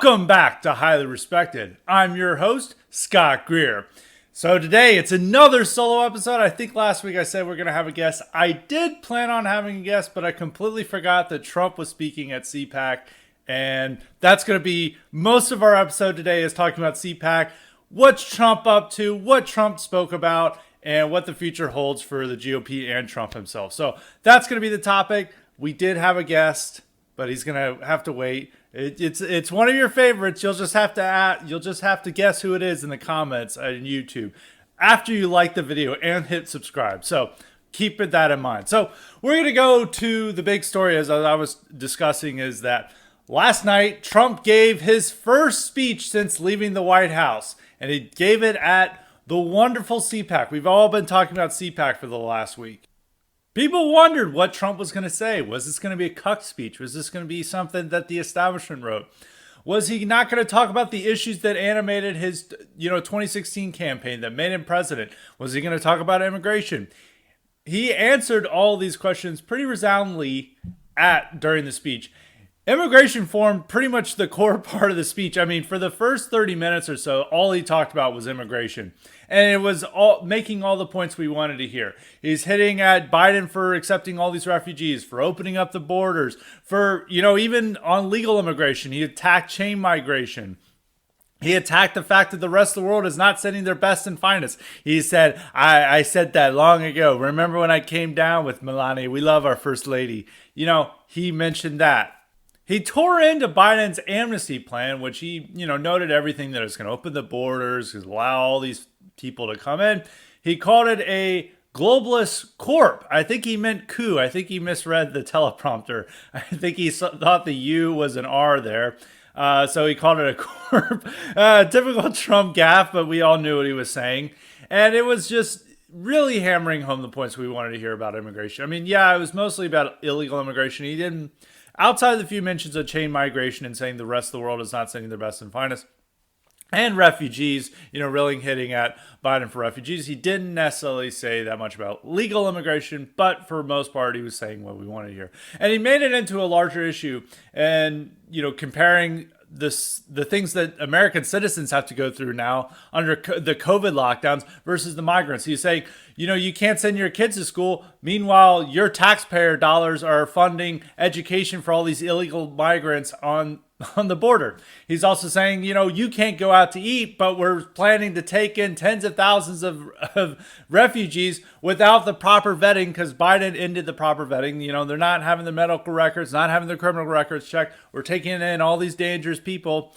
Welcome back to Highly Respected. I'm your host, Scott Greer. So today it's another solo episode. I think last week I said we're going to have a guest. I did plan on having a guest, but I completely forgot that Trump was speaking at CPAC. And that's going to be most of our episode today is talking about CPAC, what's Trump up to, what Trump spoke about, and what the future holds for the GOP and Trump himself. So that's going to be the topic. We did have a guest, but he's going to have to wait. It's one of your favorites. You'll just have to guess who it is in the comments on YouTube after you like the video and hit subscribe. So keep that in mind. So we're going to go to the big story, as I was discussing, is that last night Trump gave his first speech since leaving the White House, and he gave it at the wonderful CPAC. We've all been talking about CPAC for the last week. People wondered what Trump was going to say. Was this going to be a cuck speech? Was this going to be something that the establishment wrote? Was he not going to talk about the issues that animated his 2016 campaign that made him president? Was he going to talk about immigration? He answered all these questions pretty resoundingly during the speech. Immigration formed pretty much the core part of the speech. I mean, for the first 30 minutes or so, all he talked about was immigration. And it was all making all the points we wanted to hear. He's hitting at Biden for accepting all these refugees, for opening up the borders, for, even on legal immigration. He attacked chain migration. He attacked the fact that the rest of the world is not sending their best and finest. He said, I said that long ago. Remember when I came down with Melania? We love our first lady. He mentioned that. He tore into Biden's amnesty plan, which he, noted everything that it's going to open the borders, allow all these people to come in. He called it a globalist corp. I think he meant coup. I think he misread the teleprompter. I think he thought the U was an R there. So he called it a corp. Typical Trump gaffe, but we all knew what he was saying. And it was just really hammering home the points we wanted to hear about immigration. I mean, it was mostly about illegal immigration. He didn't, outside of the few mentions of chain migration and saying the rest of the world is not sending their best and finest, and refugees, really hitting at Biden for refugees. He didn't necessarily say that much about legal immigration, but for most part, he was saying what we wanted to hear. And he made it into a larger issue and, comparing the things that American citizens have to go through now under the COVID lockdowns versus the migrants. He's saying, you can't send your kids to school. Meanwhile, your taxpayer dollars are funding education for all these illegal migrants on the border. He's also saying, you can't go out to eat, but we're planning to take in tens of thousands of refugees without the proper vetting because Biden ended the proper vetting. They're not having the medical records, not having their criminal records checked. We're taking in all these dangerous people,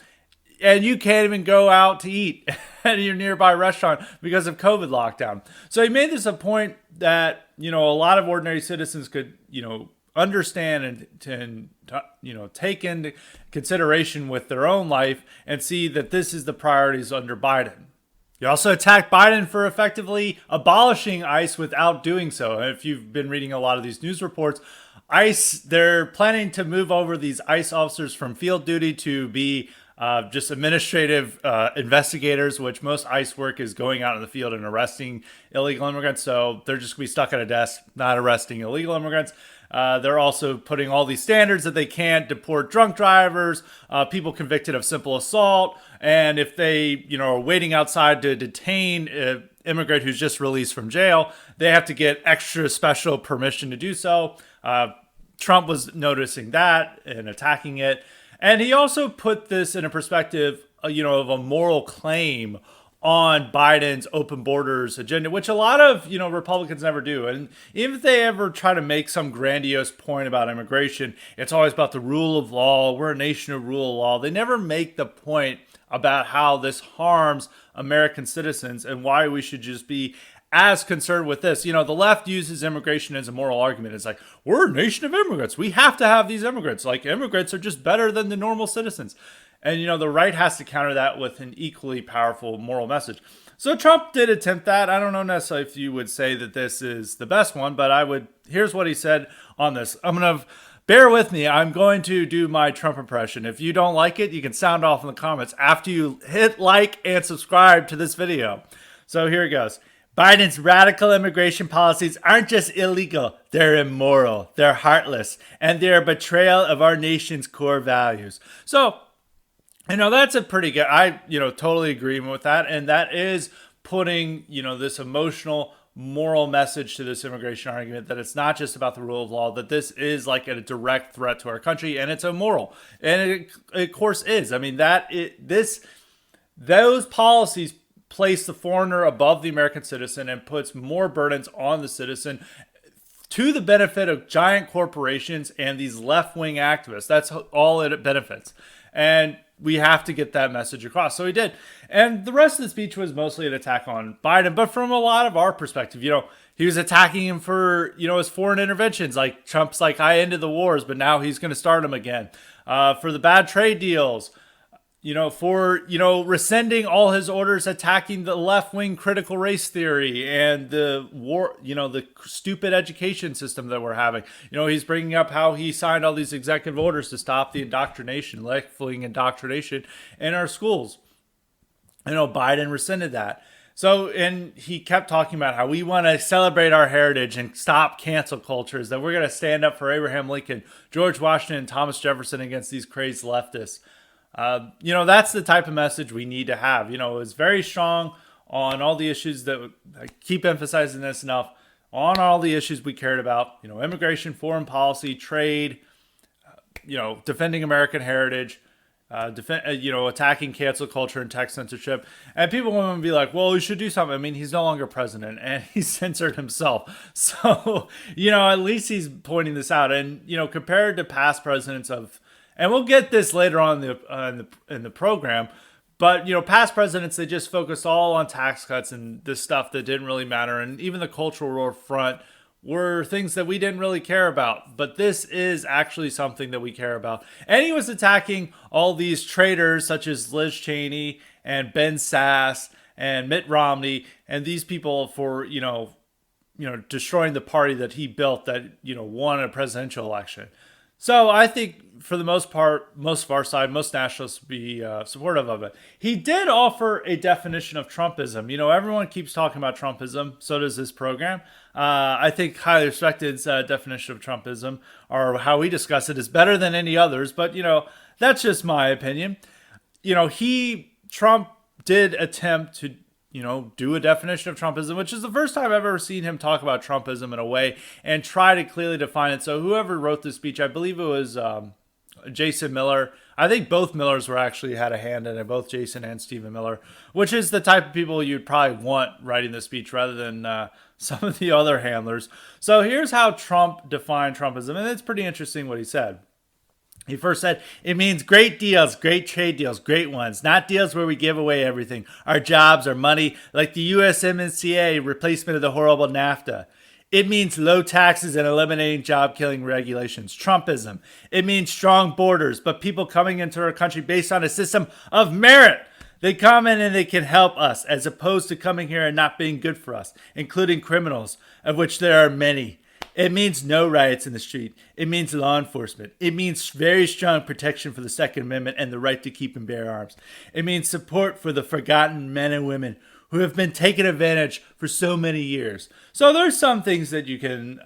and you can't even go out to eat at your nearby restaurant because of COVID lockdown. So he made this a point that, a lot of ordinary citizens could, understand and take into consideration with their own life and see that this is the priorities under Biden. He also attacked Biden for effectively abolishing ICE without doing so. And if you've been reading a lot of these news reports, ICE, they're planning to move over these ICE officers from field duty to be just administrative investigators, which most ICE work is going out in the field and arresting illegal immigrants. So they're just going to be stuck at a desk, not arresting illegal immigrants. They're also putting all these standards that they can't deport drunk drivers, people convicted of simple assault. And if they, are waiting outside to detain an immigrant who's just released from jail, they have to get extra special permission to do so. Trump was noticing that and attacking it. And he also put this in a perspective, of a moral claim on Biden's open borders agenda, which a lot of, Republicans never do. And even if they ever try to make some grandiose point about immigration, it's always about the rule of law. We're a nation of rule of law. They never make the point about how this harms American citizens and why we should just be as concerned with this. The left uses immigration as a moral argument. It's like, we're a nation of immigrants. We have to have these immigrants. Like, immigrants are just better than the normal citizens. And, the right has to counter that with an equally powerful moral message. So Trump did attempt that. I don't know necessarily if you would say that this is the best one, but here's what he said on this. Bear with me. I'm going to do my Trump impression. If you don't like it, you can sound off in the comments after you hit like and subscribe to this video. So here it goes. Biden's radical immigration policies aren't just illegal, they're immoral, they're heartless, and they're a betrayal of our nation's core values. So That's a pretty good. I totally agree with that, and that is putting this emotional, moral message to this immigration argument that it's not just about the rule of law, that this is like a direct threat to our country, and it's immoral, and it of course is. I mean those policies place the foreigner above the American citizen and puts more burdens on the citizen to the benefit of giant corporations and these left-wing activists. That's all it benefits. And we have to get that message across. So he did. And the rest of the speech was mostly an attack on Biden, but from a lot of our perspective, he was attacking him for, his foreign interventions. Like Trump's like, I ended the wars, but now he's going to start them again. For the bad trade deals, for, rescinding all his orders attacking the left-wing critical race theory and the war, the stupid education system that we're having. He's bringing up how he signed all these executive orders to stop the indoctrination, left-wing indoctrination in our schools. Biden rescinded that. So, and he kept talking about how we want to celebrate our heritage and stop cancel cultures, that we're going to stand up for Abraham Lincoln, George Washington, and Thomas Jefferson against these crazy leftists. That's the type of message we need to have. It was very strong on all the issues that I keep emphasizing this enough, on all the issues we cared about, immigration, foreign policy, trade, defending American heritage, attacking cancel culture and tech censorship. And people want to be like, well, we should do something. I mean, he's no longer president and he's censored himself. So, at least he's pointing this out. And, compared to past presidents and we'll get this later on in the program, but past presidents, they just focused all on tax cuts and this stuff that didn't really matter, and even the cultural war front were things that we didn't really care about. But this is actually something that we care about. And he was attacking all these traitors such as Liz Cheney and Ben Sasse and Mitt Romney and these people for destroying the party that he built that won a presidential election. So I think for the most part, most of our side, most nationalists would be supportive of it. He did offer a definition of Trumpism. Everyone keeps talking about Trumpism. So does this program. I think Highly Respected's definition of Trumpism, or how we discuss it, is better than any others. But, that's just my opinion. Trump did attempt to do a definition of Trumpism, which is the first time I've ever seen him talk about Trumpism in a way and try to clearly define it. So whoever wrote this speech, I believe it was Jason Miller. I think both Millers actually had a hand in it, both Jason and Stephen Miller, which is the type of people you'd probably want writing the speech rather than some of the other handlers. So here's how Trump defined Trumpism, and it's pretty interesting what he said. He first said, it means great deals, great trade deals, great ones, not deals where we give away everything, our jobs, our money, like the USMCA replacement of the horrible NAFTA. It means low taxes and eliminating job-killing regulations, Trumpism. It means strong borders, but people coming into our country based on a system of merit. They come in and they can help us, as opposed to coming here and not being good for us, including criminals, of which there are many. It means no riots in the street. It means law enforcement. It means very strong protection for the Second Amendment and the right to keep and bear arms. It means support for the forgotten men and women who have been taken advantage for so many years. So there's some things that you can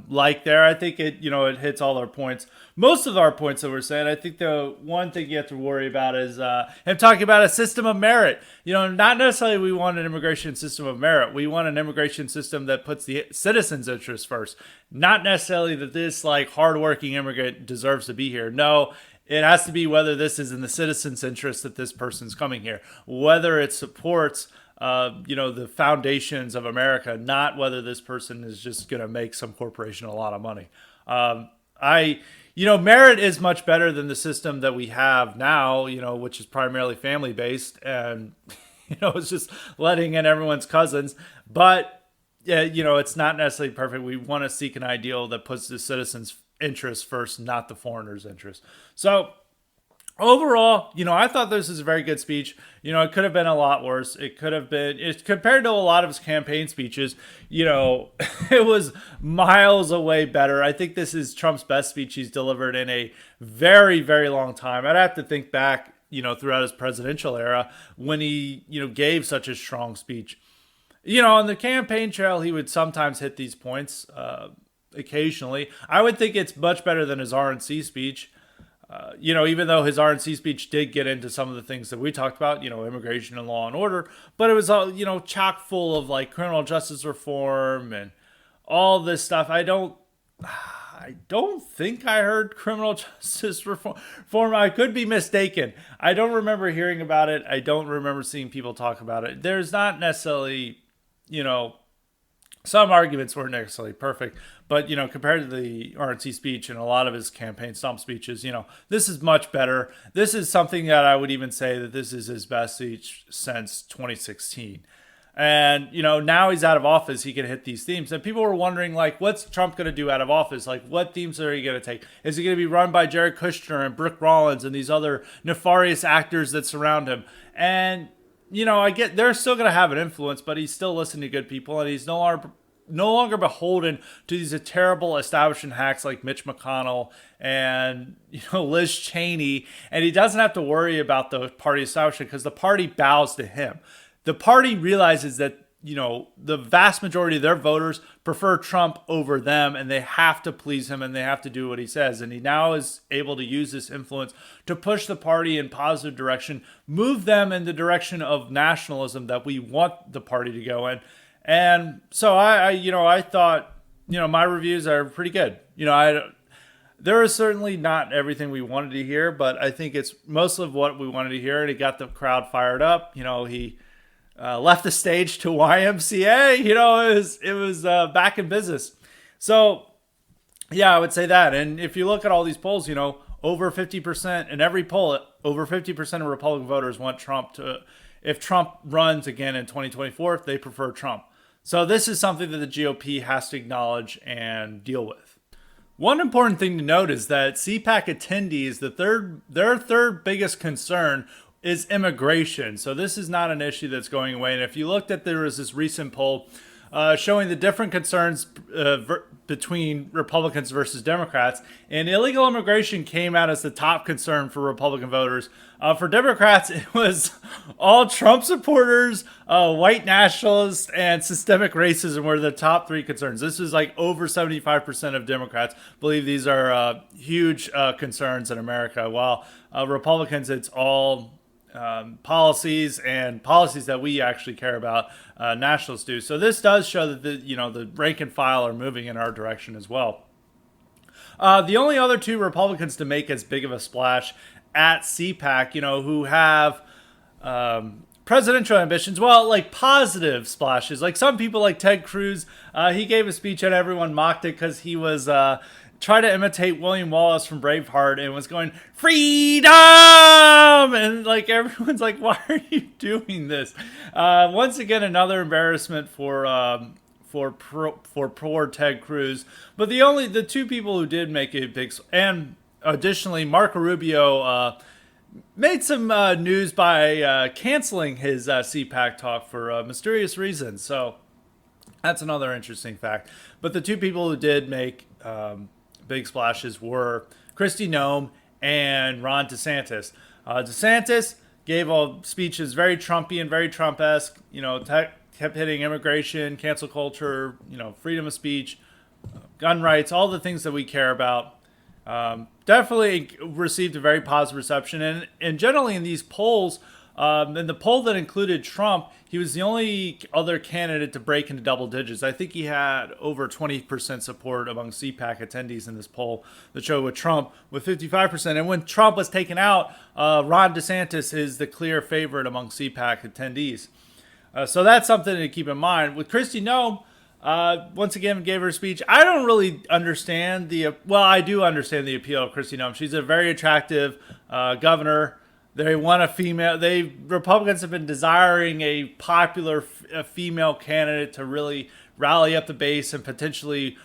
like there. I think it hits all our points. Most of our points that we're saying. I think the one thing you have to worry about is him talking about a system of merit. Not necessarily we want an immigration system of merit. We want an immigration system that puts the citizens' interests first. Not necessarily that this hardworking immigrant deserves to be here. No, it has to be whether this is in the citizens' interest that this person's coming here. Whether it supports the foundations of America, not whether this person is just going to make some corporation a lot of money. Merit is much better than the system that we have now, which is primarily family based and, it's just letting in everyone's cousins. But, it's not necessarily perfect. We want to seek an ideal that puts the citizens' interests first, not the foreigners' interests. So, overall, I thought this was a very good speech. It could have been a lot worse. It could have been, compared to a lot of his campaign speeches, it was miles away better. I think this is Trump's best speech he's delivered in a very, very long time. I'd have to think back, throughout his presidential era when he, gave such a strong speech. On the campaign trail, he would sometimes hit these points occasionally. I would think it's much better than his RNC speech. even though his RNC speech did get into some of the things that we talked about, immigration and law and order, but it was all, chock full of like criminal justice reform and all this stuff. I don't think I heard criminal justice reform. I could be mistaken. I don't remember hearing about it. I don't remember seeing people talk about it. There's not necessarily, some arguments weren't necessarily perfect, but, compared to the RNC speech and a lot of his campaign stump speeches, this is much better. This is something that I would even say that this is his best speech since 2016. And, now he's out of office, he can hit these themes. And people were wondering, like, what's Trump going to do out of office? Like, what themes are he going to take? Is he going to be run by Jared Kushner and Brooke Rollins and these other nefarious actors that surround him? And, I get they're still going to have an influence, but he's still listening to good people, and he's no longer beholden to these terrible establishment hacks like Mitch McConnell and, Liz Cheney. And he doesn't have to worry about the party establishment because the party bows to him. The party realizes that, the vast majority of their voters prefer Trump over them, and they have to please him and they have to do what he says. And he now is able to use this influence to push the party in positive direction, move them in the direction of nationalism that we want the party to go in. And so I thought, my reviews are pretty good. There is certainly not everything we wanted to hear, but I think it's most of what we wanted to hear, and it got the crowd fired up. He left the stage to YMCA. It was back in business. So, yeah, I would say that. And if you look at all these polls, over 50% in every poll, over 50% of Republican voters want Trump to, if Trump runs again in 2024, if they prefer Trump. So this is something that the GOP has to acknowledge and deal with. One important thing to note is that CPAC attendees, their third biggest concern is immigration. So this is not an issue that's going away. And if you looked at, there was this recent poll showing the different concerns between Republicans versus Democrats, and illegal immigration came out as the top concern for Republican voters. For Democrats, it was all Trump supporters, white nationalists, and systemic racism were the top three concerns. This is like over 75% of Democrats believe these are huge concerns in America, while Republicans, it's all policies that we actually care about, nationalists do. So this does show that the rank and file are moving in our direction as well. The only other two Republicans to make as big of a splash at CPAC, who have presidential ambitions, well, like positive splashes. Like some people, like Ted Cruz, he gave a speech and everyone mocked it because he was try to imitate William Wallace from Braveheart and was going, freedom! And like everyone's like, why are you doing this? Once again, another embarrassment for poor Ted Cruz. But the two people who did make a big, and additionally, Marco Rubio made some news by canceling his CPAC talk for mysterious reasons. So that's another interesting fact. But the two people who did make big splashes were Kristi Noem and Ron DeSantis. DeSantis gave all speeches very Trumpian, very Trump-esque, kept hitting immigration, cancel culture, freedom of speech, gun rights, all the things that we care about. Definitely received a very positive reception. And generally in these polls, in the poll that included Trump, he was the only other candidate to break into double digits. I think he had over 20% support among CPAC attendees in this poll that showed with Trump with 55%. And when Trump was taken out, Ron DeSantis is the clear favorite among CPAC attendees. So that's something to keep in mind. With Kristi Noem, once again, gave her speech. I don't really understand I do understand the appeal of Kristi Noem. She's a very attractive governor. They want a female. Republicans have been desiring a popular female candidate to really rally up the base and potentially,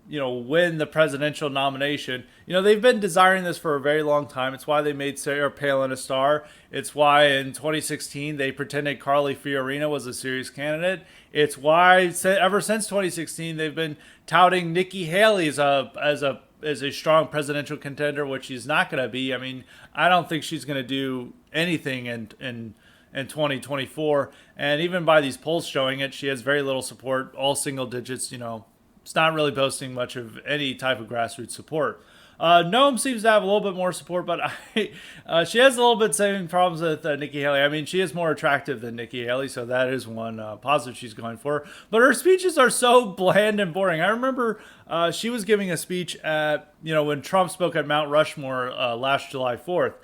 win the presidential nomination. They've been desiring this for a very long time. It's why they made Sarah Palin a star. It's why in 2016 they pretended Carly Fiorina was a serious candidate. It's why ever since 2016 they've been touting Nikki Haley as a strong presidential contender, which she's not going to be. I mean, I don't think she's going to do anything in 2024. And even by these polls showing it, she has very little support, all single digits. It's not really boasting much of any type of grassroots support. Noam seems to have a little bit more support, but she has a little bit same problems with Nikki Haley. I mean, she is more attractive than Nikki Haley, so that is one positive she's going for. But her speeches are so bland and boring. I remember she was giving a speech at, when Trump spoke at Mount Rushmore last July 4th.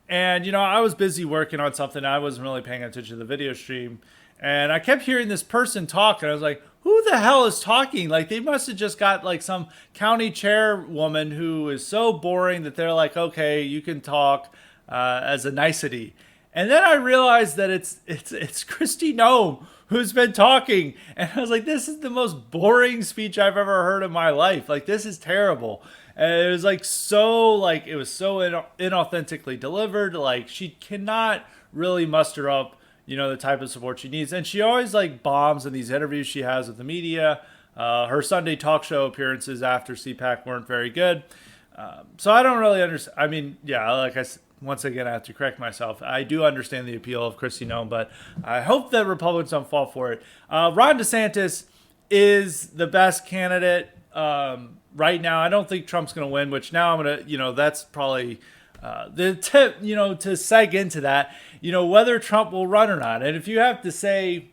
And, I was busy working on something. I wasn't really paying attention to the video stream. And I kept hearing this person talk, and I was like, who the hell is talking? Like, they must have just got like some county chairwoman who is so boring that they're like, okay, you can talk as a nicety. And then I realized that it's Kristi Noem who's been talking. And I was like, this is the most boring speech I've ever heard in my life. Like, this is terrible. And it was like it was so inauthentically delivered. Like, she cannot really muster up the type of support she needs. And she always like bombs in these interviews she has with the media. Her Sunday talk show appearances after CPAC weren't very good. So I don't really understand. I mean, yeah, like once again, I have to correct myself. I do understand the appeal of Kristi Noem, but I hope that Republicans don't fall for it. Ron DeSantis is the best candidate right now. I don't think Trump's going to win, which now I'm going to, that's probably the tip, to seg into that, whether Trump will run or not. And if you have to say,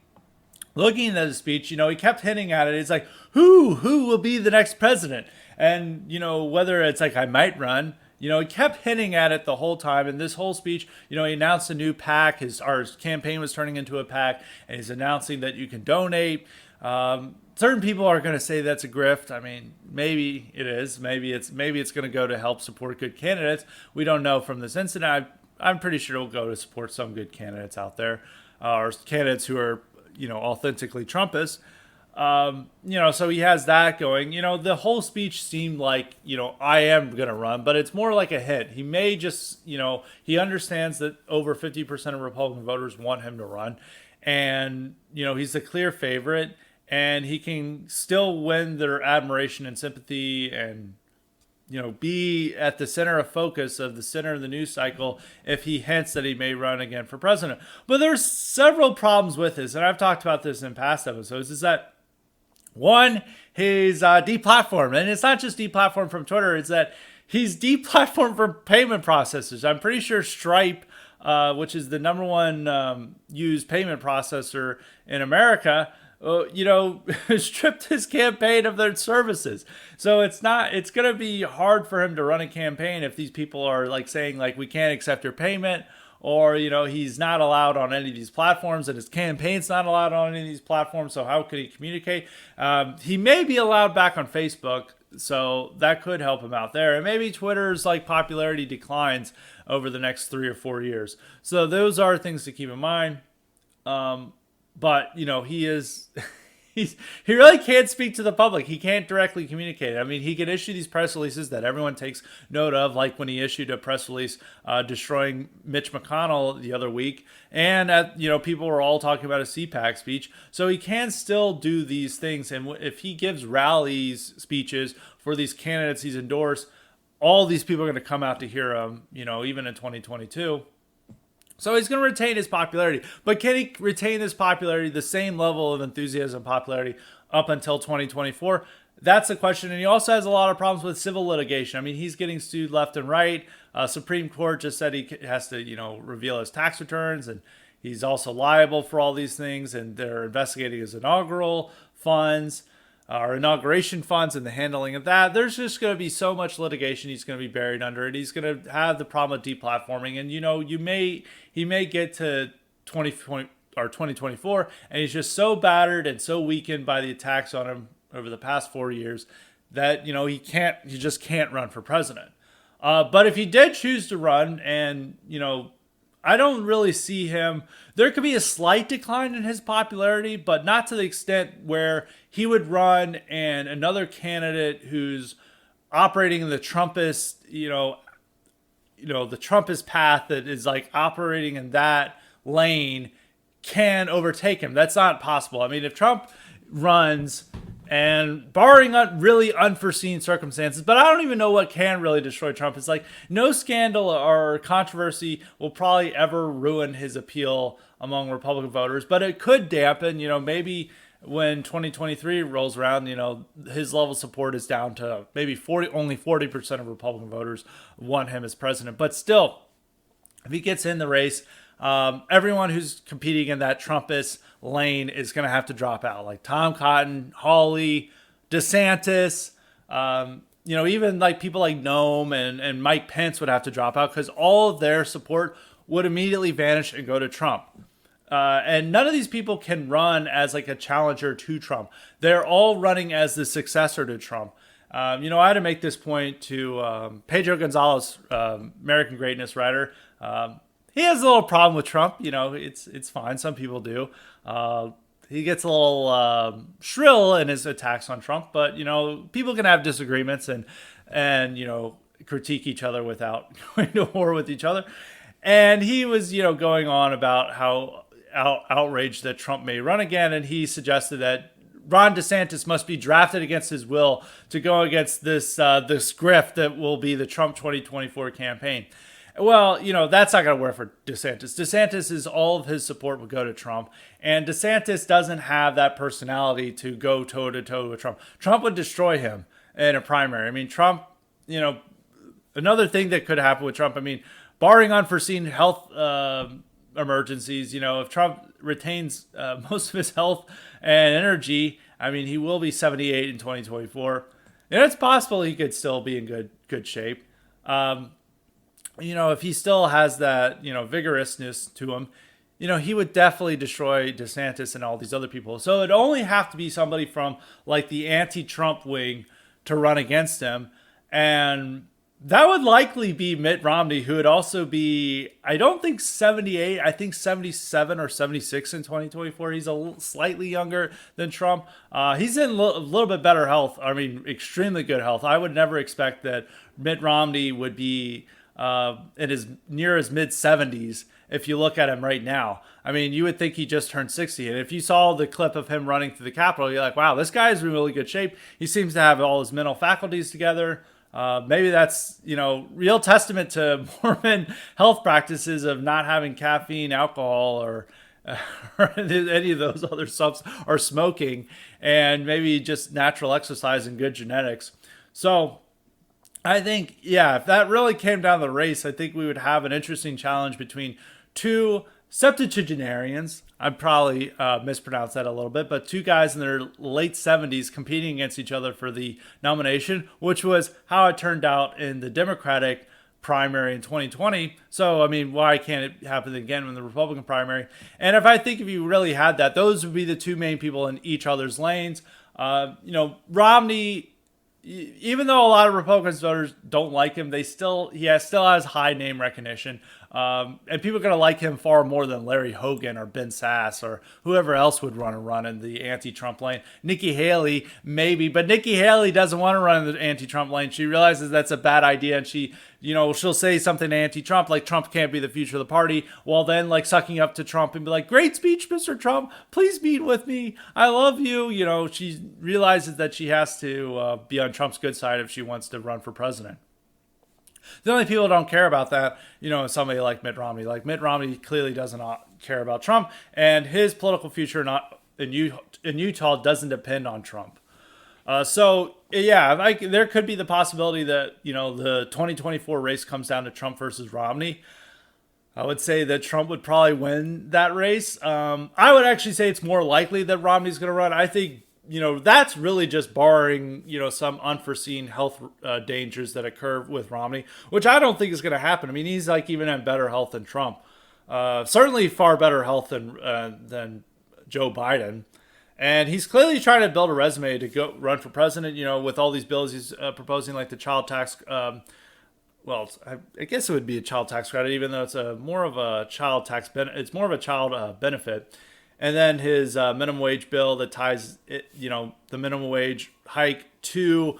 looking at his speech, he kept hinting at it. It's like, who will be the next president? And, whether it's like, I might run, he kept hinting at it the whole time. And this whole speech, he announced a new PAC. Our campaign was turning into a PAC, and he's announcing that you can donate. Certain people are going to say that's a grift. I mean, maybe it is. Maybe it's going to go to help support good candidates. We don't know from this incident. I'm pretty sure it'll go to support some good candidates out there, or candidates who are, authentically Trumpist. So he has that going. The whole speech seemed like, I am going to run, but it's more like a hint. He may just, he understands that over 50% of Republican voters want him to run. And, he's the clear favorite. And he can still win their admiration and sympathy and, be at the center of focus of the center of the news cycle if he hints that he may run again for president. But there's several problems with this, and I've talked about this in past episodes, is that, one, he's deplatformed. And it's not just deplatformed from Twitter, it's that he's deplatformed from payment processors. I'm pretty sure Stripe, which is the number one used payment processor in America, stripped his campaign of their services. So it's going to be hard for him to run a campaign if these people are like saying like, we can't accept your payment, or, he's not allowed on any of these platforms and his campaign's not allowed on any of these platforms. So how could he communicate? He may be allowed back on Facebook, so that could help him out there. And maybe Twitter's like popularity declines over the next 3 or 4 years. So those are things to keep in mind. But, he is, he really can't speak to the public. He can't directly communicate. I mean, he can issue these press releases that everyone takes note of, like when he issued a press release destroying Mitch McConnell the other week. And, people were all talking about a CPAC speech. So he can still do these things. And if he gives rallies, speeches for these candidates he's endorsed, all these people are going to come out to hear him, even in 2022. So he's going to retain his popularity. But can he retain his popularity, the same level of enthusiasm and popularity, up until 2024? That's the question. And he also has a lot of problems with civil litigation. I mean, he's getting sued left and right. Supreme Court just said he has to, reveal his tax returns. And he's also liable for all these things. And they're investigating his inaugural funds, or inauguration funds, and the handling of that. There's just going to be so much litigation he's going to be buried under it. He's going to have the problem of deplatforming. And, he may get to 2024, and he's just so battered and so weakened by the attacks on him over the past 4 years that, he just can't run for president. But if he did choose to run, and, I don't really see him. There could be a slight decline in his popularity, but not to the extent where he would run and another candidate who's operating in the Trumpist, the Trumpist path that is like operating in that lane can overtake him. That's not possible. I mean, if Trump runs, and barring really unforeseen circumstances, but I don't even know what can really destroy Trump. It's like no scandal or controversy will probably ever ruin his appeal among Republican voters, but it could dampen, maybe when 2023 rolls around, his level of support is down to maybe only 40% of Republican voters want him as president. But still, if he gets in the race, everyone who's competing in that Trumpist lane is going to have to drop out, like Tom Cotton, Hawley, DeSantis, even like people like Noam and Mike Pence would have to drop out because all of their support would immediately vanish and go to Trump. And none of these people can run as like a challenger to Trump. They're all running as the successor to Trump. I had to make this point to Pedro Gonzalez, American Greatness writer. He has a little problem with Trump. It's fine. Some people do. He gets a little shrill in his attacks on Trump, but people can have disagreements and critique each other without going to war with each other. And he was going on about how outraged that Trump may run again, and he suggested that Ron DeSantis must be drafted against his will to go against this grift that will be the Trump 2024 campaign. Well, that's not going to work for DeSantis. DeSantis is all of his support would go to Trump, and DeSantis doesn't have that personality to go toe to toe with Trump. Trump would destroy him in a primary. I mean, Trump, another thing that could happen with Trump, barring unforeseen health emergencies, if Trump retains most of his health and energy, he will be 78 in 2024. It's possible he could still be in good shape. If he still has that, vigorousness to him, he would definitely destroy DeSantis and all these other people. So it'd only have to be somebody from like the anti-Trump wing to run against him. And that would likely be Mitt Romney, who would also be, I don't think 78, I think 77 or 76 in 2024. He's slightly younger than Trump. He's in a little bit better health. Extremely good health. I would never expect that Mitt Romney would be in his near his mid 70s. If you look at him right now, you would think he just turned 60. And if you saw the clip of him running through the Capitol, you're like, wow, this guy is in really good shape. He seems to have all his mental faculties together. Maybe that's, real testament to Mormon health practices of not having caffeine, alcohol, or any of those other stuff, or smoking, and maybe just natural exercise and good genetics. So I think, if that really came down to the race, I think we would have an interesting challenge between two septuagenarians. I probably mispronounced that a little bit, but two guys in their late 70s competing against each other for the nomination, which was how it turned out in the Democratic primary in 2020. So, why can't it happen again in the Republican primary? And if you really had that, those would be the two main people in each other's lanes. Romney, even though a lot of Republican voters don't like him, he still has high name recognition. And people are going to like him far more than Larry Hogan or Ben Sass or whoever else would run in the anti-Trump lane. Nikki Haley, maybe, but Nikki Haley doesn't want to run in the anti-Trump lane. She realizes that's a bad idea, and she'll say something anti-Trump, like Trump can't be the future of the party, while then like sucking up to Trump and be like, great speech, Mr. Trump, please meet with me, I love you. She realizes that she has to be on Trump's good side if she wants to run for president. The only people who don't care about that, is somebody like Mitt Romney. Like Mitt Romney clearly does not care about Trump, and his political future in Utah doesn't depend on Trump. There could be the possibility that, the 2024 race comes down to Trump versus Romney. I would say that Trump would probably win that race. I would actually say it's more likely that Romney's going to run. I think, that's really just barring, some unforeseen health dangers that occur with Romney, which I don't think is going to happen. He's like even in better health than Trump. Certainly far better health than Joe Biden. And he's clearly trying to build a resume to go run for president, with all these bills he's proposing, like the child tax. I guess it would be a child tax credit, even though it's more of a child tax it's more of a child benefit. And then his minimum wage bill that ties the minimum wage hike to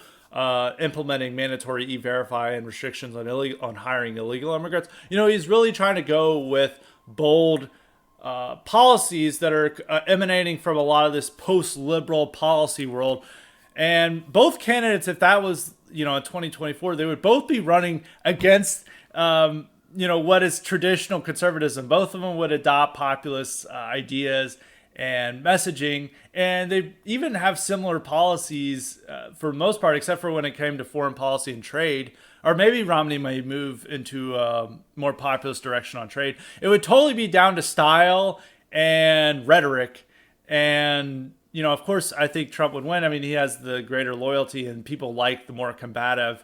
implementing mandatory E-Verify and restrictions on hiring illegal immigrants. He's really trying to go with bold policies that are emanating from a lot of this post-liberal policy world. And both candidates, if that was, in 2024, they would both be running against, what is traditional conservatism. Both of them would adopt populist ideas and messaging, and they even have similar policies for the most part, except for when it came to foreign policy and trade. Or maybe Romney may move into a more populist direction on trade. It would totally be down to style and rhetoric. And, of course, I think Trump would win. I mean, he has the greater loyalty, and people like the more combative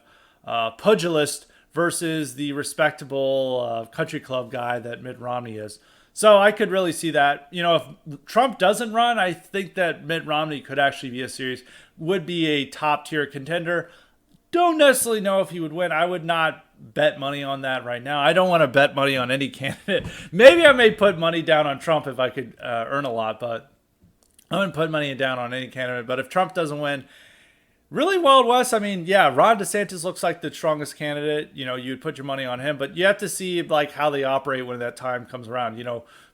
pugilist versus the respectable country club guy that Mitt Romney is. So I could really see that. If Trump doesn't run, I think that Mitt Romney could actually would be a top tier contender. Don't necessarily know if he would win. I would not bet money on that right now. I don't want to bet money on any candidate. Maybe I may put money down on Trump if I could earn a lot, but I wouldn't put money down on any candidate. But if Trump doesn't win, really Wild West, I mean, yeah, Ron DeSantis looks like the strongest candidate. You'd put your money on him, but you have to see like how they operate when that time comes around.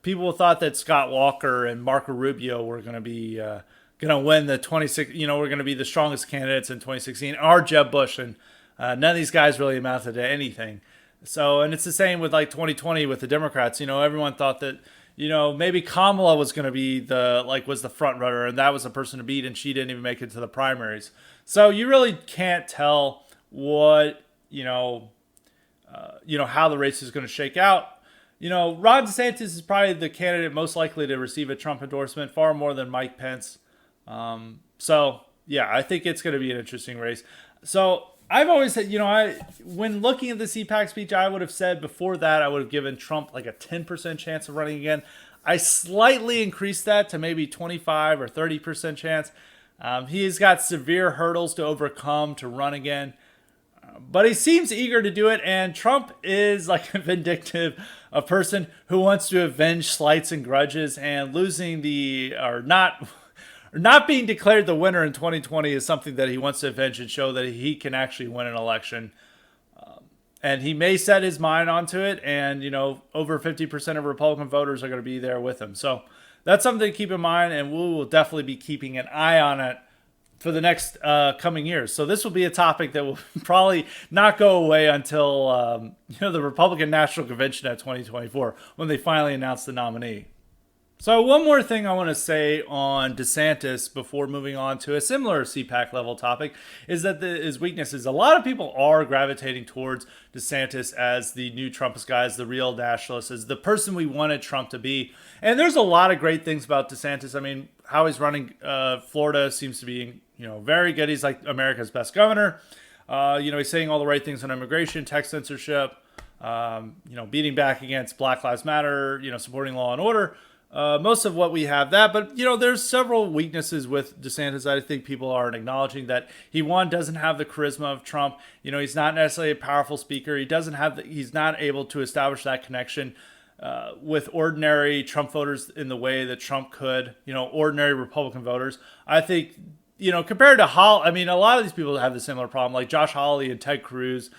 People thought that Scott Walker and Marco Rubio were going to be going to win the 26. We're going to be the strongest candidates in 2016. Or Jeb Bush, and none of these guys really amounted to anything. So, and it's the same with like 2020 with the Democrats. Everyone thought that maybe Kamala was going to be was the front runner, and that was the person to beat, and she didn't even make it to the primaries. So you really can't tell what, how the race is going to shake out. Ron DeSantis is probably the candidate most likely to receive a Trump endorsement, far more than Mike Pence. So yeah, I think it's going to be an interesting race. So I've always said, when looking at the CPAC speech, I would have said before that, I would have given Trump like a 10% chance of running again. I slightly increased that to maybe 25 or 30% chance. He's got severe hurdles to overcome to run again, but he seems eager to do it. And Trump is like a person who wants to avenge slights and grudges, and not being declared the winner in 2020 is something that he wants to avenge and show that he can actually win an election. And he may set his mind onto it, and, over 50% of Republican voters are going to be there with him. So that's something to keep in mind, and we will definitely be keeping an eye on it for the next coming years. So this will be a topic that will probably not go away until, the Republican National Convention at 2024, when they finally announce the nominee. So one more thing I want to say on DeSantis before moving on to a similar CPAC level topic is that his weaknesses. A lot of people are gravitating towards DeSantis as the new Trumpist guy, as the real nationalist, as the person we wanted Trump to be. And there's a lot of great things about DeSantis. I mean, how he's running Florida seems to be, very good. He's like America's best governor. He's saying all the right things on immigration, tech censorship, beating back against Black Lives Matter, supporting law and order. Most of what we have that, but there's several weaknesses with DeSantis. I think people aren't acknowledging that he doesn't have the charisma of Trump. He's not necessarily a powerful speaker. He's not able to establish that connection with ordinary Trump voters in the way that Trump could. Ordinary Republican voters. I think compared to Hall, I mean, a lot of these people have the similar problem, like Josh Hawley and Ted Cruz.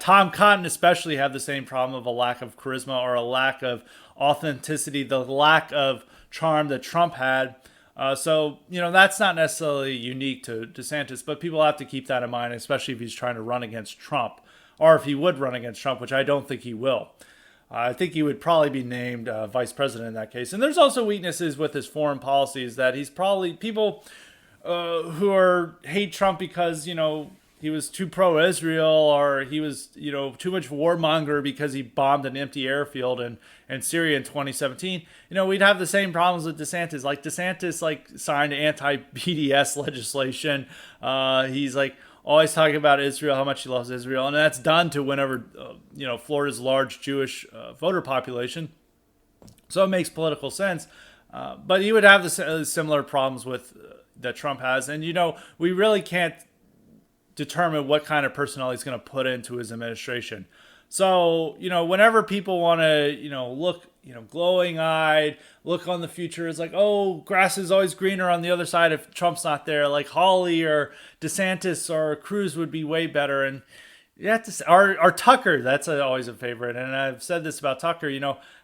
Tom Cotton especially have the same problem of a lack of charisma or a lack of authenticity, the lack of charm that Trump had. So that's not necessarily unique to DeSantis, but people have to keep that in mind, especially if he's trying to run against Trump, or if he would run against Trump, which I don't think he will. I think he would probably be named vice president in that case. And there's also weaknesses with his foreign policies that he's probably people who hate Trump because, he was too pro-Israel, or he was, too much warmonger because he bombed an empty airfield in Syria in 2017. We'd have the same problems with DeSantis. Like DeSantis, signed anti-BDS legislation. He's always talking about Israel, how much he loves Israel, and that's done to whenever, Florida's large Jewish voter population. So it makes political sense. But he would have the similar problems with that Trump has, and we really can't determine what kind of personnel he's going to put into his administration. So, whenever people want to, look, glowing-eyed, look on the future, it's like, oh, grass is always greener on the other side if Trump's not there. Like Hawley or DeSantis or Cruz would be way better. And you have to say, or Tucker, that's always a favorite. And I've said this about Tucker,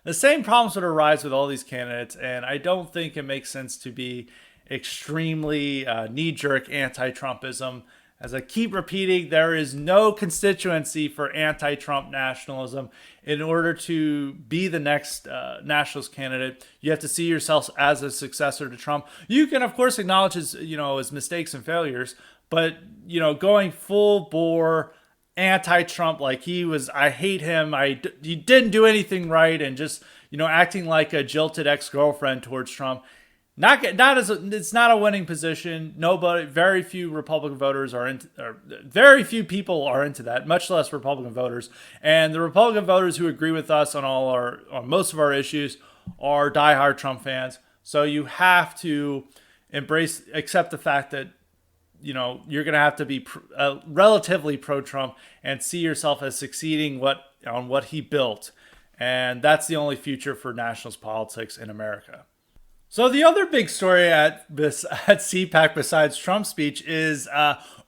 the same problems would arise with all these candidates. And I don't think it makes sense to be extremely knee-jerk anti-Trumpism As I keep repeating, there is no constituency for anti-Trump nationalism. In order to be the next nationalist candidate, you have to see yourself as a successor to Trump. You can, of course, acknowledge his mistakes and failures, but going full bore anti-Trump, like I hate him, he didn't do anything right, and just acting like a jilted ex-girlfriend towards Trump. It's not a winning position. Very few Republican voters very few people are into that, much less Republican voters. And the Republican voters who agree with us on most of our issues are diehard Trump fans. So you have to accept the fact that you're going to have to be relatively pro-Trump and see yourself as succeeding on what he built. And that's the only future for nationalist politics in America. So the other big story at CPAC besides Trump's speech is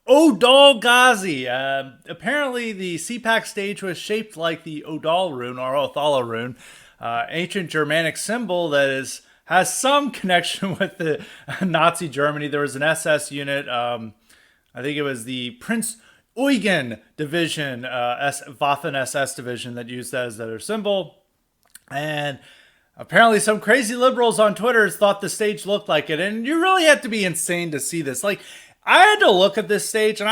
Odal Ghazi. Apparently the CPAC stage was shaped like the Odal rune or Othala rune, ancient Germanic symbol that has some connection with the Nazi Germany. There was an SS unit, I think it was the Prince Eugen division, Waffen-SS division, that used that as their symbol. And apparently some crazy liberals on Twitter thought the stage looked like it. And you really have to be insane to see this. Like, I had to look at this stage, and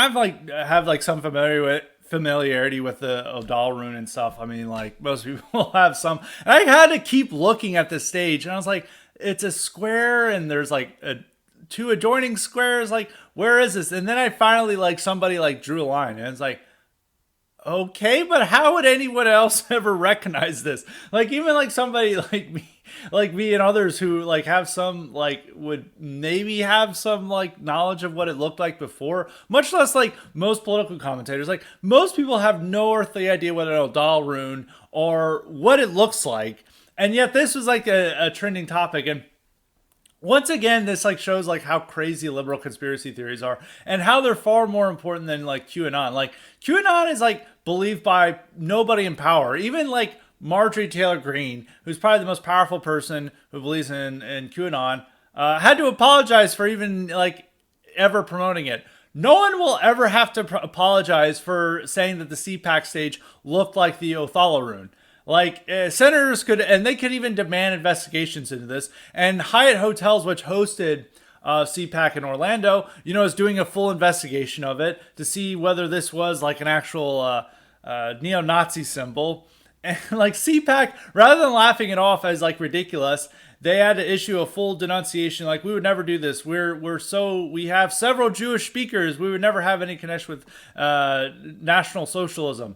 have some familiarity with the Odal rune and stuff. I mean, like, most people have some. And I had to keep looking at this stage, and I was like, it's a square, and there's like two adjoining squares. Like, where is this? And then I finally, somebody drew a line, and it's like, okay, but how would anyone else ever recognize this? Like, even somebody like me and others who have some would maybe have some knowledge of what it looked like before, much less most political commentators. Most people have no earthly idea what an Odal rune or what it looks like, and yet this was a trending topic. And once again, this shows how crazy liberal conspiracy theories are, and how they're far more important than QAnon. QAnon is believed by nobody in power, even Marjorie Taylor Greene, who's probably the most powerful person who believes in QAnon, had to apologize for even ever promoting it. No one will ever have to apologize for saying that the CPAC stage looked like the Othala rune. Senators could, and they could even demand investigations into this. And Hyatt Hotels, which hosted CPAC in Orlando, is doing a full investigation of it to see whether this was an actual neo-Nazi symbol. And CPAC, rather than laughing it off as ridiculous, they had to issue a full denunciation. We would never do this. We have several Jewish speakers. We would never have any connection with National Socialism.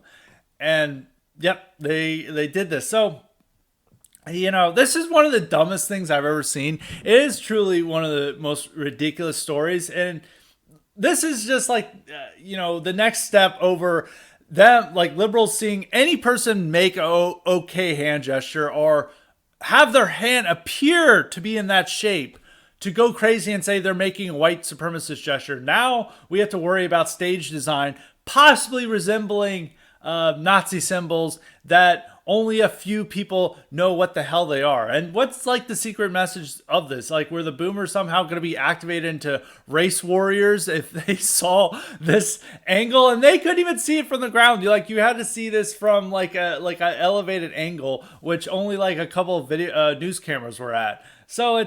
And yep, they did this. So, this is one of the dumbest things I've ever seen. It is truly one of the most ridiculous stories. And this is just the next step over them, liberals seeing any person make a okay hand gesture or have their hand appear to be in that shape to go crazy and say they're making a white supremacist gesture. Now we have to worry about stage design possibly resembling Nazi symbols that only a few people know what the hell they are. And what's the secret message of this? Were the boomers somehow going to be activated into race warriors if they saw this angle? And they couldn't even see it from the ground. You had to see this from a elevated angle, which only a couple of news cameras were at. So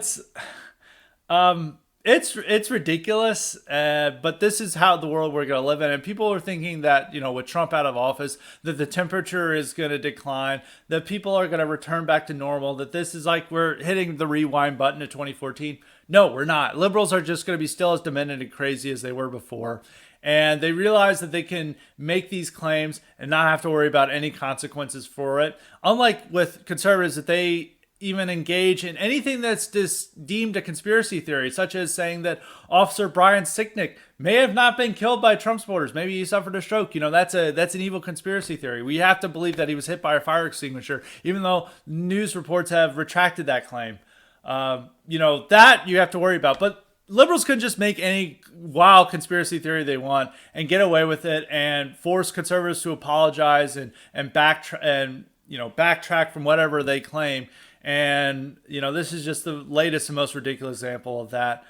it's ridiculous, but this is how the world we're going to live in. And people are thinking that, with Trump out of office, that the temperature is going to decline, that people are going to return back to normal, that this is we're hitting the rewind button to 2014. No, we're not. Liberals are just going to be still as demented and crazy as they were before. And they realize that they can make these claims and not have to worry about any consequences for it. Unlike with conservatives, that they even engage in anything that's deemed a conspiracy theory, such as saying that Officer Brian Sicknick may have not been killed by Trump supporters. Maybe he suffered a stroke. That's an evil conspiracy theory. We have to believe that he was hit by a fire extinguisher, even though news reports have retracted that claim. That you have to worry about. But liberals can just make any wild conspiracy theory they want and get away with it and force conservatives to apologize and backtrack from whatever they claim. And, this is just the latest and most ridiculous example of that.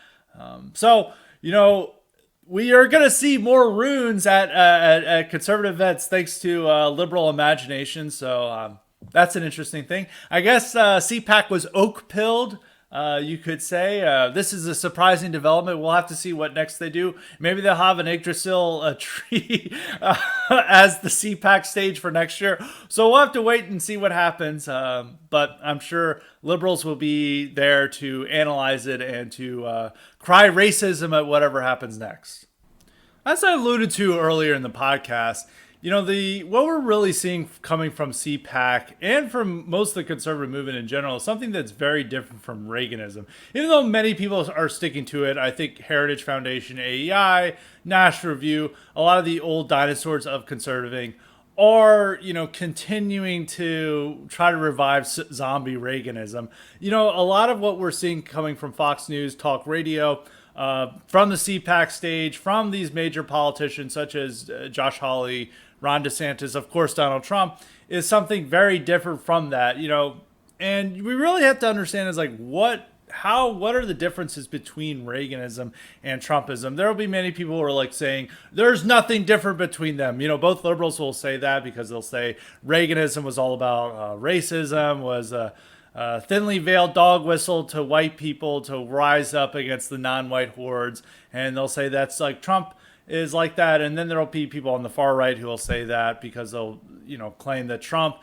we are going to see more runes at conservative events thanks to liberal imagination. So that's an interesting thing. I guess CPAC was oak pilled. You could say this is a surprising development. We'll have to see what next they do. Maybe they'll have an Yggdrasil tree as the CPAC stage for next year. So we'll have to wait and see what happens. But I'm sure liberals will be there to analyze it and to cry racism at whatever happens next. As I alluded to earlier in the podcast, what we're really seeing coming from CPAC and from most of the conservative movement in general is something that's very different from Reaganism. Even though many people are sticking to it, I think Heritage Foundation, AEI, National Review, a lot of the old dinosaurs of conservating are, continuing to try to revive zombie Reaganism. A lot of what we're seeing coming from Fox News, talk radio, from the CPAC stage, from these major politicians such as Josh Hawley, Ron DeSantis, of course, Donald Trump, is something very different from that, and we really have to understand is like, what are the differences between Reaganism and Trumpism? There will be many people who are like saying there's nothing different between them. Both liberals will say that because they'll say Reaganism was all about racism, was thinly veiled dog whistle to white people to rise up against the non-white hordes. And they'll say that's like Trump is like that. And then there'll be people on the far right who will say that because they'll, claim that Trump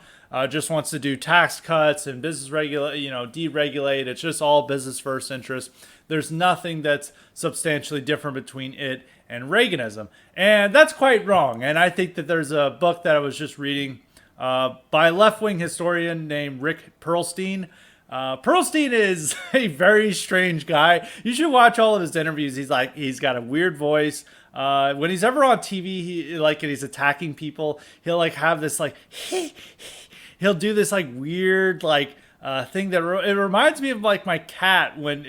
just wants to do tax cuts and business deregulate. It's just all business first interest. There's nothing that's substantially different between it and Reaganism. And that's quite wrong. And I think that there's a book that I was just reading by a left-wing historian named Rick Perlstein. Perlstein is a very strange guy. You should watch all of his interviews. He's got a weird voice. When he's ever on TV, and he's attacking people, he'll have this he'll do this weird thing that it reminds me of my cat when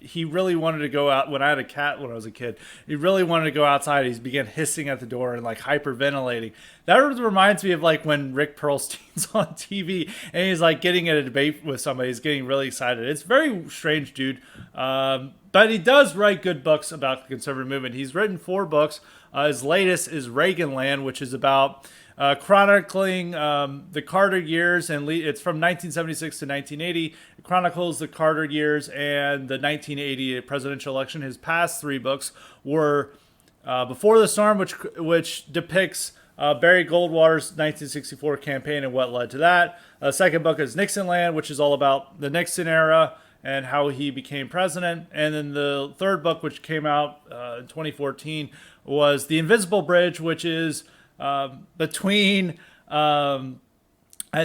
he really wanted to go out. When I had a cat when I was a kid, he really wanted to go outside. He began hissing at the door and hyperventilating. That reminds me of when Rick Perlstein's on TV and he's getting in a debate with somebody. He's getting really excited. It's very strange, dude. But he does write good books about the conservative movement. He's written 4 books. His latest is Reagan Land, which is about chronicling the Carter years, and it's from 1976 to 1980. It chronicles the Carter years and the 1980 presidential election. His past 3 books were Before the Storm, which depicts Barry Goldwater's 1964 campaign and what led to that. Second book is Nixon Land, which is all about the Nixon era and how he became president. And then the third book, which came out in 2014, was The Invisible Bridge, which is between, I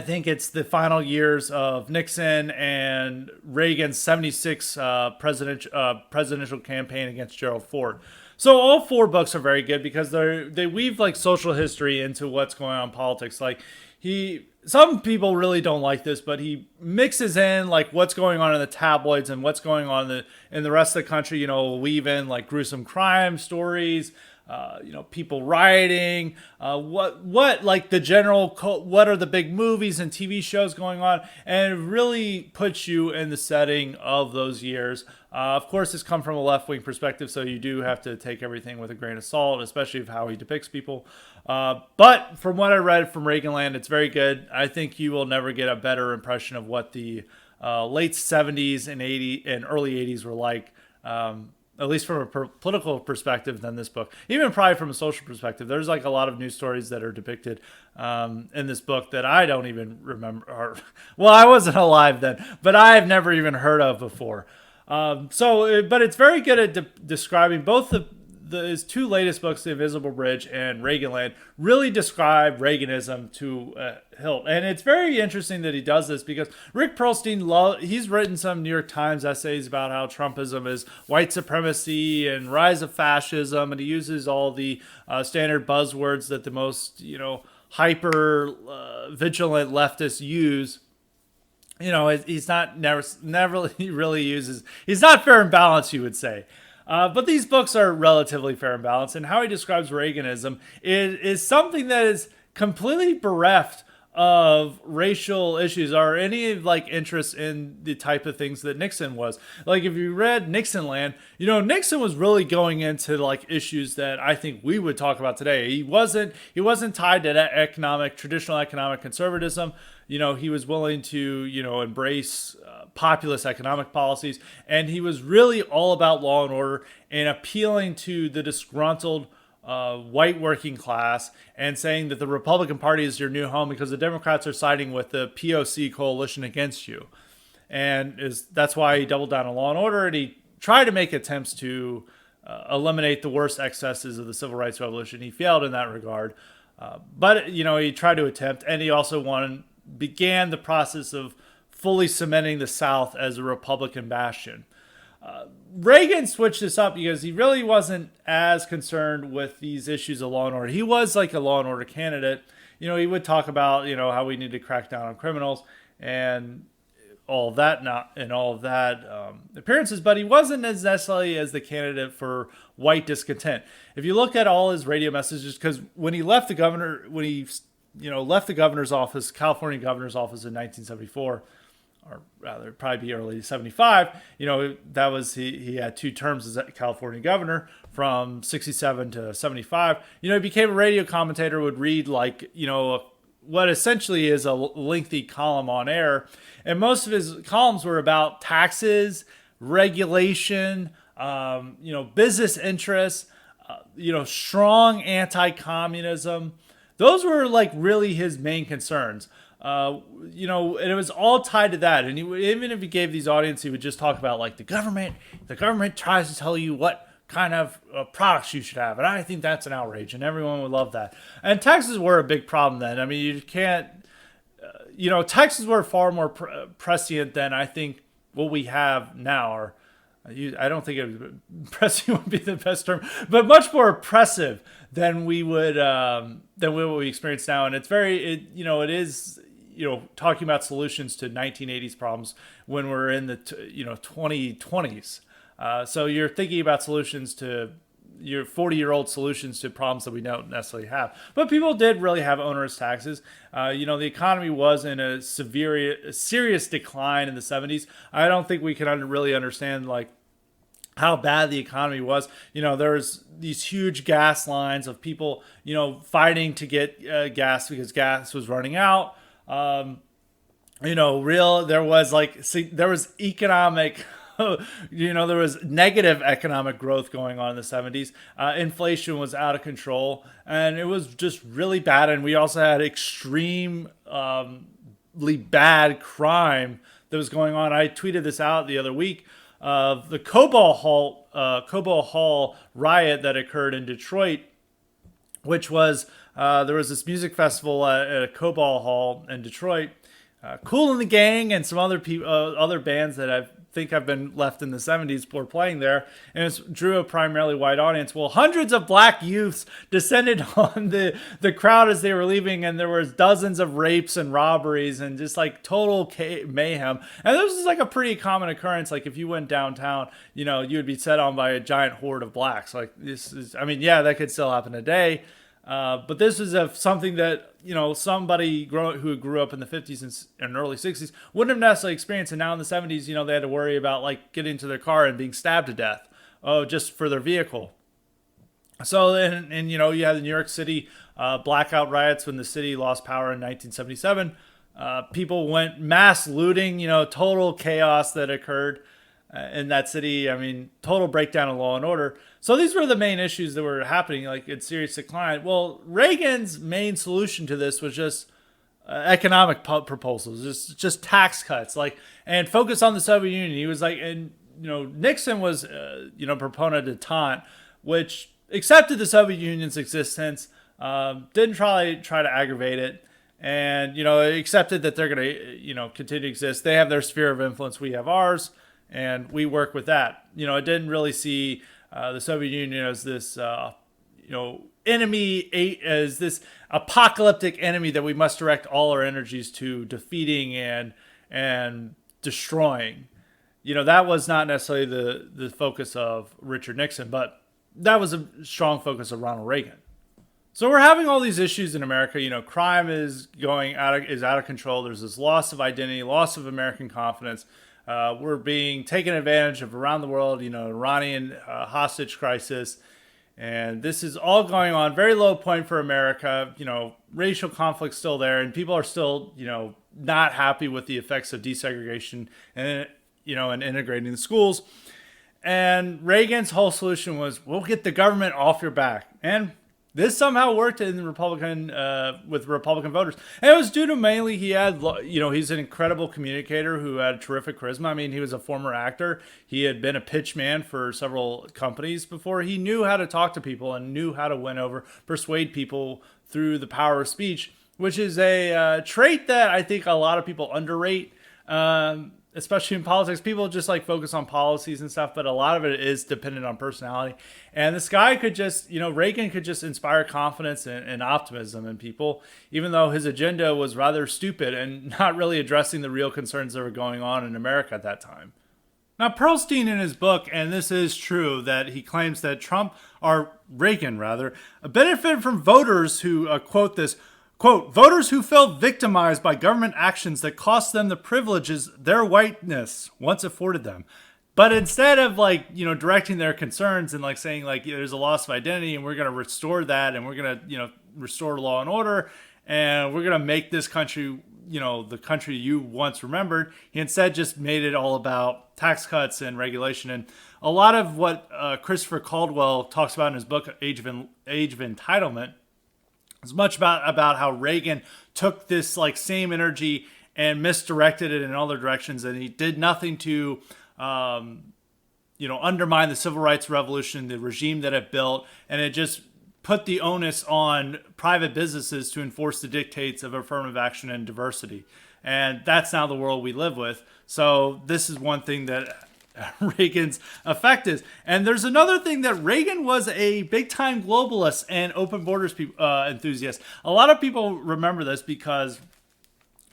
think it's the final years of Nixon and Reagan's 76 presidential campaign against Gerald Ford. So all 4 books are very good because they weave social history into what's going on in politics. Some people really don't like this, but he mixes in what's going on in the tabloids and what's going on in the rest of the country. Weave in gruesome crime stories, people rioting, what the general, what are the big movies and TV shows going on, and it really puts you in the setting of those years. Of course, it's come from a left-wing perspective, so you do have to take everything with a grain of salt, especially of how he depicts people. But from what I read from Reaganland, it's very good. I think you will never get a better impression of what the late 70s and early 80s were like, at least from a political perspective, than this book. Even probably from a social perspective, there's a lot of news stories that are depicted in this book that I don't even remember. Well, I wasn't alive then, but I've never even heard of before. But it's very good at describing both his 2 latest books, The Invisible Bridge and Reaganland, really describe Reaganism to hilt. And it's very interesting that he does this because Rick Perlstein, he's written some New York Times essays about how Trumpism is white supremacy and rise of fascism, and he uses all the standard buzzwords that the most, hyper vigilant leftists use. He's never really uses, he's not fair and balanced, you would say. But these books are relatively fair and balanced, and how he describes Reaganism is something that is completely bereft of racial issues or any like interest in the type of things that Nixon was. Like if you read Nixon Land, Nixon was really going into like issues that I think we would talk about today. He wasn't tied to that traditional economic conservatism. He was willing to, embrace populist economic policies, and he was really all about law and order and appealing to the disgruntled white working class and saying that the Republican Party is your new home because the Democrats are siding with the POC coalition against you. And that's why he doubled down on law and order, and he tried to make attempts to eliminate the worst excesses of the civil rights revolution. He failed in that regard. But he tried to attempt, and he also began the process of fully cementing the South as a Republican bastion. Reagan switched this up because he really wasn't as concerned with these issues of law and order. He was like a law and order candidate. He would talk about, how we need to crack down on criminals and all of that, appearances, but he wasn't as necessarily as the candidate for white discontent. If you look at all his radio messages, because when he left the governor's office, California governor's office in 1974, or rather probably be early 75, that was, he had 2 terms as California governor from 67 to 75. He became a radio commentator, would read what essentially is a lengthy column on air. And most of his columns were about taxes, regulation, business interests, strong anti-communism. Those were like really his main concerns. And it was all tied to that. And even if he gave these audience, he would just talk about like the government tries to tell you what kind of products you should have. And I think that's an outrage, and everyone would love that. And taxes were a big problem then. I mean, you can't, taxes were far more prescient than I think what we have now. Or I don't think prescient would be the best term, but much more oppressive than what we experience now. And it's it is, talking about solutions to 1980s problems when we're in the 2020s. So you're thinking about solutions to your 40-year-old solutions to problems that we don't necessarily have. But people did really have onerous taxes. The economy was in a serious decline in the 70s. I don't think we can really understand how bad the economy was. There was these huge gas lines of people, fighting to get gas because gas was running out. There was economic there was negative economic growth going on in the 70s. Inflation was out of control, and it was just really bad. And we also had extremely bad crime that was going on. I tweeted this out the other week of the Cobo Hall riot that occurred in Detroit, which was there was this music festival at a Cobo Hall in Detroit. Kool and the Gang and some other bands that I think I've been left in the 70s were playing there, and it drew a primarily white audience. Well, hundreds of black youths descended on the crowd as they were leaving, and there was dozens of rapes and robberies and just like total mayhem. And this is like a pretty common occurrence. Like if you went downtown, you would be set on by a giant horde of blacks. Like that could still happen today. But this is something that, somebody who grew up in the 50s and early 60s wouldn't have necessarily experienced. And now in the 70s, they had to worry about getting to their car and being stabbed to death, just for their vehicle. So, and you had the New York City blackout riots when the city lost power in 1977. People went mass looting, total chaos that occurred in that city. I mean, total breakdown of law and order. So these were the main issues that were happening, in serious decline. Well, Reagan's main solution to this was just economic proposals, just tax cuts, and focus on the Soviet Union. He was Nixon was, proponent of detente, which accepted the Soviet Union's existence, didn't try to aggravate it, and, accepted that they're going to, continue to exist. They have their sphere of influence, we have ours, and we work with that. It didn't really see the Soviet Union as this, enemy, as this apocalyptic enemy that we must direct all our energies to defeating and destroying. That was not necessarily the focus of Richard Nixon, but that was a strong focus of Ronald Reagan. So we're having all these issues in America. Crime is out of control. There's this loss of identity, loss of American confidence. We're being taken advantage of around the world. Iranian hostage crisis, and this is all going on. Very low point for America. Racial conflict's still there, and people are still not happy with the effects of desegregation and and integrating the schools. And Reagan's whole solution was, we'll get the government off your back. And this somehow worked in the with Republican voters. And it was due to mainly he's an incredible communicator who had terrific charisma. I mean, he was a former actor. He had been a pitch man for several companies before. He knew how to talk to people and knew how to persuade people through the power of speech, which is a trait that I think a lot of people underrate. Especially in politics, people just focus on policies and stuff, but a lot of it is dependent on personality. And this guy could Reagan could just inspire confidence and optimism in people, even though his agenda was rather stupid and not really addressing the real concerns that were going on in America at that time. Now, Perlstein in his book, and this is true, that he claims that Reagan benefited from voters who, quote this, quote, voters who felt victimized by government actions that cost them the privileges their whiteness once afforded them. But instead of directing their concerns and saying there's a loss of identity and we're going to restore that and we're going to, restore law and order and we're going to make this country, the country you once remembered, he instead just made it all about tax cuts and regulation. And a lot of what Christopher Caldwell talks about in his book, Age of Entitlement, it's much about how Reagan took this same energy and misdirected it in other directions, and he did nothing to, undermine the civil rights revolution, the regime that it built, and it just put the onus on private businesses to enforce the dictates of affirmative action and diversity. And that's now the world we live with. So this is one thing that Reagan's effect is. And there's another thing, that Reagan was a big-time globalist and open borders enthusiast. A lot of people remember this because,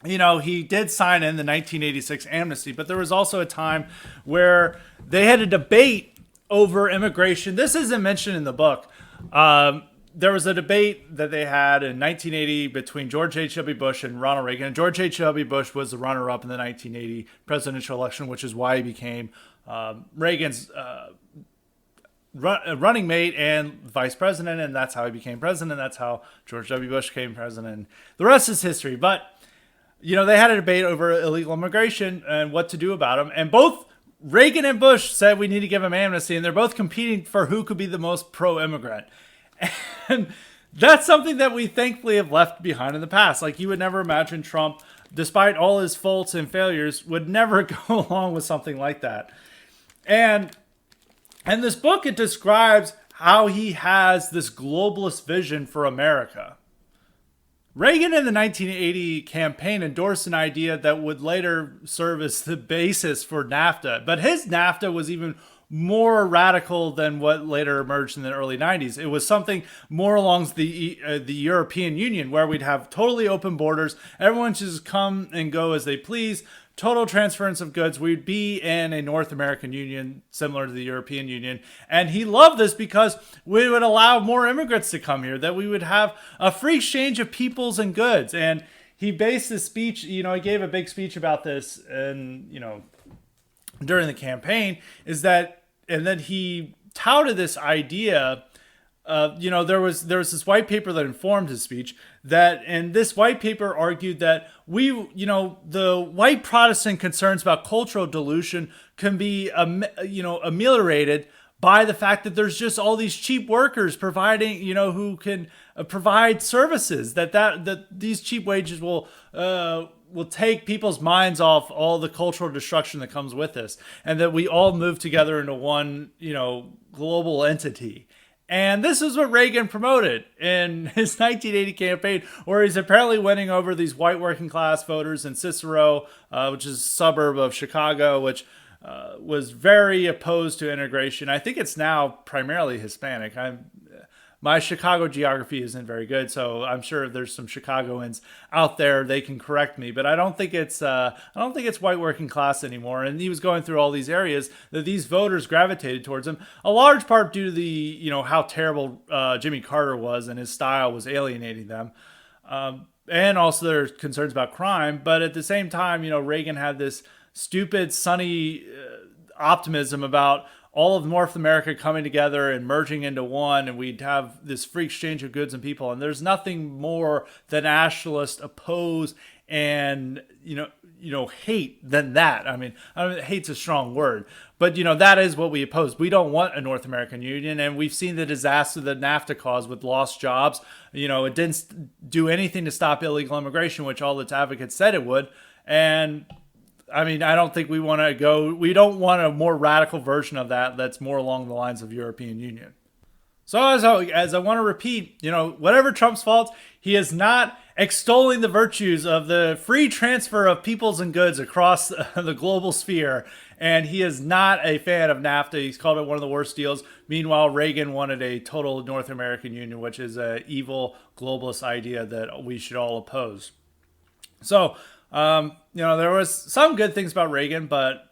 he did sign in the 1986 amnesty, but there was also a time where they had a debate over immigration. This isn't mentioned in the book. There was a debate that they had in 1980 between George H.W. Bush and Ronald Reagan. And George H.W. Bush was the runner-up in the 1980 presidential election, which is why he became Reagan's running mate and vice president, and that's how he became president. That's how George W. Bush became president. The rest is history. But, they had a debate over illegal immigration and what to do about them. And both Reagan and Bush said we need to give them amnesty, and they're both competing for who could be the most pro-immigrant. And that's something that we thankfully have left behind in the past. You would never imagine Trump, despite all his faults and failures, would never go along with something like that. And in this book, it describes how he has this globalist vision for America. Reagan in the 1980 campaign endorsed an idea that would later serve as the basis for NAFTA. But his NAFTA was even more radical than what later emerged in the early 90s. It was something more along the European Union, where we'd have totally open borders. Everyone should just come and go as they please. Total transference of goods. We'd be in a North American Union similar to the European Union. And he loved this because we would allow more immigrants to come here, that we would have a free exchange of peoples and goods. And he based this speech, he gave a big speech about this and, during the campaign, and then he touted this idea of, there was this white paper that informed his speech, and this white paper argued that the white Protestant concerns about cultural dilution can be, ameliorated by the fact that there's just all these cheap workers providing, who can provide services, that these cheap wages will take people's minds off all the cultural destruction that comes with this, and that we all move together into one, global entity. And this is what Reagan promoted in his 1980 campaign, where he's apparently winning over these white working class voters in Cicero, which is a suburb of Chicago, which was very opposed to integration. I think it's now primarily Hispanic. My Chicago geography isn't very good, so I'm sure if there's some Chicagoans out there, they can correct me. But I don't think it's white working class anymore. And he was going through all these areas that these voters gravitated towards him, a large part due to the how terrible Jimmy Carter was and his style was alienating them. And also there's concerns about crime. But at the same time, Reagan had this stupid, sunny optimism about all of North America coming together and merging into one, and we'd have this free exchange of goods and people. And there's nothing more that nationalists oppose and hate than that. I mean, hate's a strong word, but that is what we oppose. We don't want a North American Union, and we've seen the disaster that NAFTA caused with lost jobs. It didn't do anything to stop illegal immigration, which all its advocates said it would. And I mean, I don't think we don't want a more radical version of that that's more along the lines of European Union. So as I want to repeat, whatever Trump's fault, he is not extolling the virtues of the free transfer of peoples and goods across the global sphere. And he is not a fan of NAFTA. He's called it one of the worst deals. Meanwhile, Reagan wanted a total North American Union, which is an evil globalist idea that we should all oppose. So, there was some good things about Reagan, but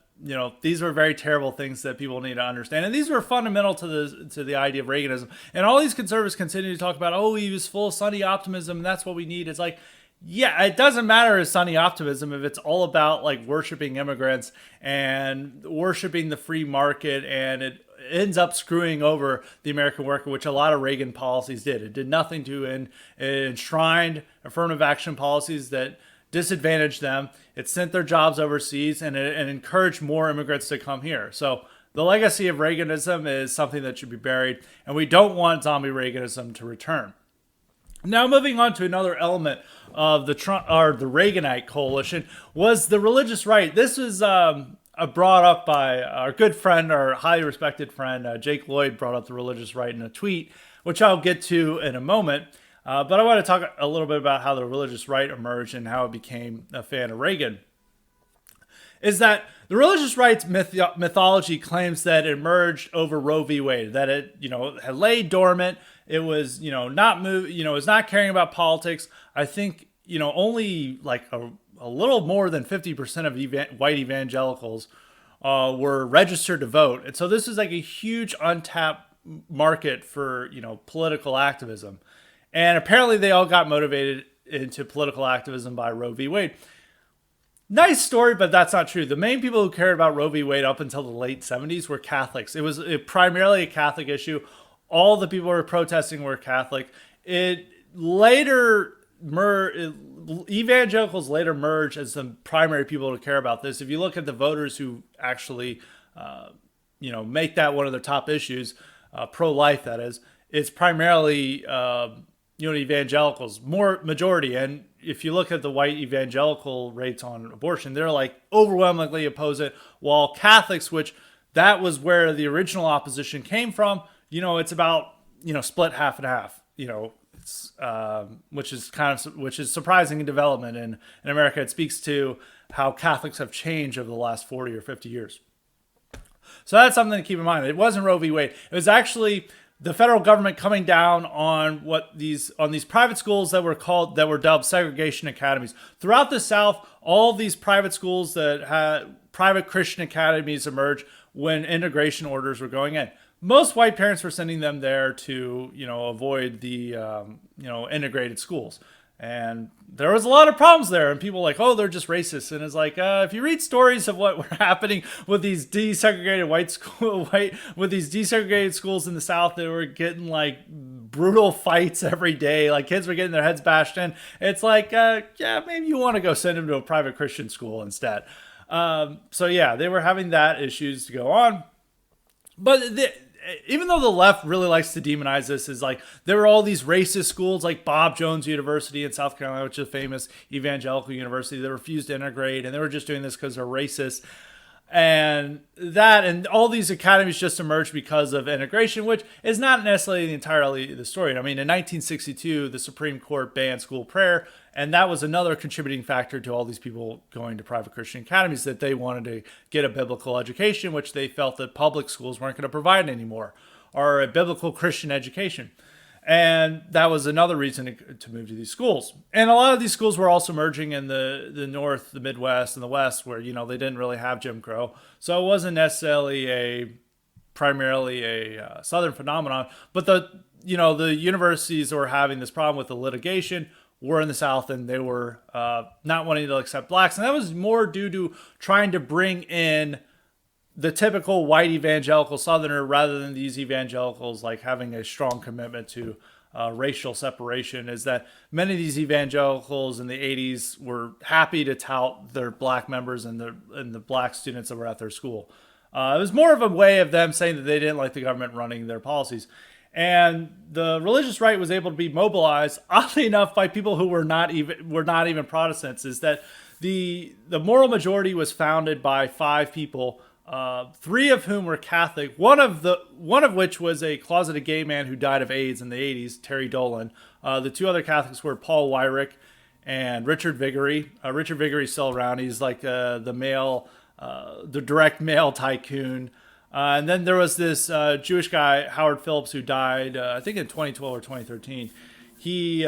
these were very terrible things that people need to understand. And these were fundamental to the idea of Reaganism. And all these conservatives continue to talk about, he was full of sunny optimism, and that's what we need. It's like, yeah, it doesn't matter if sunny optimism if it's all about like worshiping immigrants and worshiping the free market, and it ends up screwing over the American worker, which a lot of Reagan policies did. It did nothing to enshrine affirmative action policies that disadvantaged them. It sent their jobs overseas, and it encouraged more immigrants to come here. So the legacy of Reaganism is something that should be buried, and we don't want zombie Reaganism to return. Now, moving on to another element of the Reaganite coalition was the religious right. This was brought up by our good friend, our highly respected friend, Jake Lloyd, brought up the religious right in a tweet, which I'll get to in a moment. But I want to talk a little bit about how the religious right emerged and how it became a fan of Reagan. Is that the religious rights mythology claims that it emerged over Roe v. Wade, that it, had laid dormant. It was, not move, was not caring about politics. I think, only like a little more than 50% of white evangelicals were registered to vote. And so this is like a huge untapped market for, political activism. And apparently they all got motivated into political activism by Roe v. Wade. Nice story, but that's not true. The main people who cared about Roe v. Wade up until the late 70s were Catholics. It was primarily a Catholic issue. All the people who were protesting were Catholic. Evangelicals later merged as the primary people to care about this. If you look at the voters who actually, make that one of their top issues, pro-life that is, it's primarily evangelicals, more majority. And if you look at the white evangelical rates on abortion, they're like overwhelmingly oppose it, while Catholics, which that was where the original opposition came from, it's about, split half and half, it's, which is surprising in development in America. It speaks to how Catholics have changed over the last 40 or 50 years. So that's something to keep in mind. It wasn't Roe v. Wade. It was actually the federal government coming down on these private schools that were dubbed segregation academies. Throughout the South, all these private schools that had private Christian academies emerged when integration orders were going in. Most white parents were sending them there to, avoid the, integrated schools. And there was a lot of problems there, and people were like, they're just racist. And it's like, if you read stories of what were happening with these desegregated desegregated schools in the South, they were getting like brutal fights every day. Like kids were getting their heads bashed in. It's like, maybe you want to go send them to a private Christian school instead. They were having that issues to go on. But even though the left really likes to demonize this, is like there were all these racist schools like Bob Jones University in South Carolina, which is a famous evangelical university that refused to integrate, and they were just doing this because they're racist. And all these academies just emerged because of integration, which is not necessarily entirely the story. I mean, in 1962, the Supreme Court banned school prayer, and that was another contributing factor to all these people going to private Christian academies, that they wanted to get a biblical education, which they felt that public schools weren't going to provide anymore, or a biblical Christian education. And that was another reason to move to these schools. And a lot of these schools were also merging in the North, the Midwest, and the West, where, they didn't really have Jim Crow. So it wasn't necessarily primarily a Southern phenomenon. But the universities were having this problem with the litigation were in the South, and they were not wanting to accept blacks. And that was more due to trying to bring in the typical white evangelical Southerner rather than these evangelicals like having a strong commitment to racial separation. Is that many of these evangelicals in the 80s were happy to tout their black members and the black students that were at their school. It was more of a way of them saying that they didn't like the government running their policies. And the religious right was able to be mobilized, oddly enough, by people who were not even Protestants. Is that the moral majority was founded by 5 people, 3 of whom were Catholic. One of which was a closeted gay man who died of AIDS in the 80s, Terry Dolan. The 2 other Catholics were Paul Weyrich and Richard Viguerie. Richard Viguerie's still around. He's like the direct mail tycoon. And then there was this Jewish guy, Howard Phillips, who died, I think in 2012 or 2013. He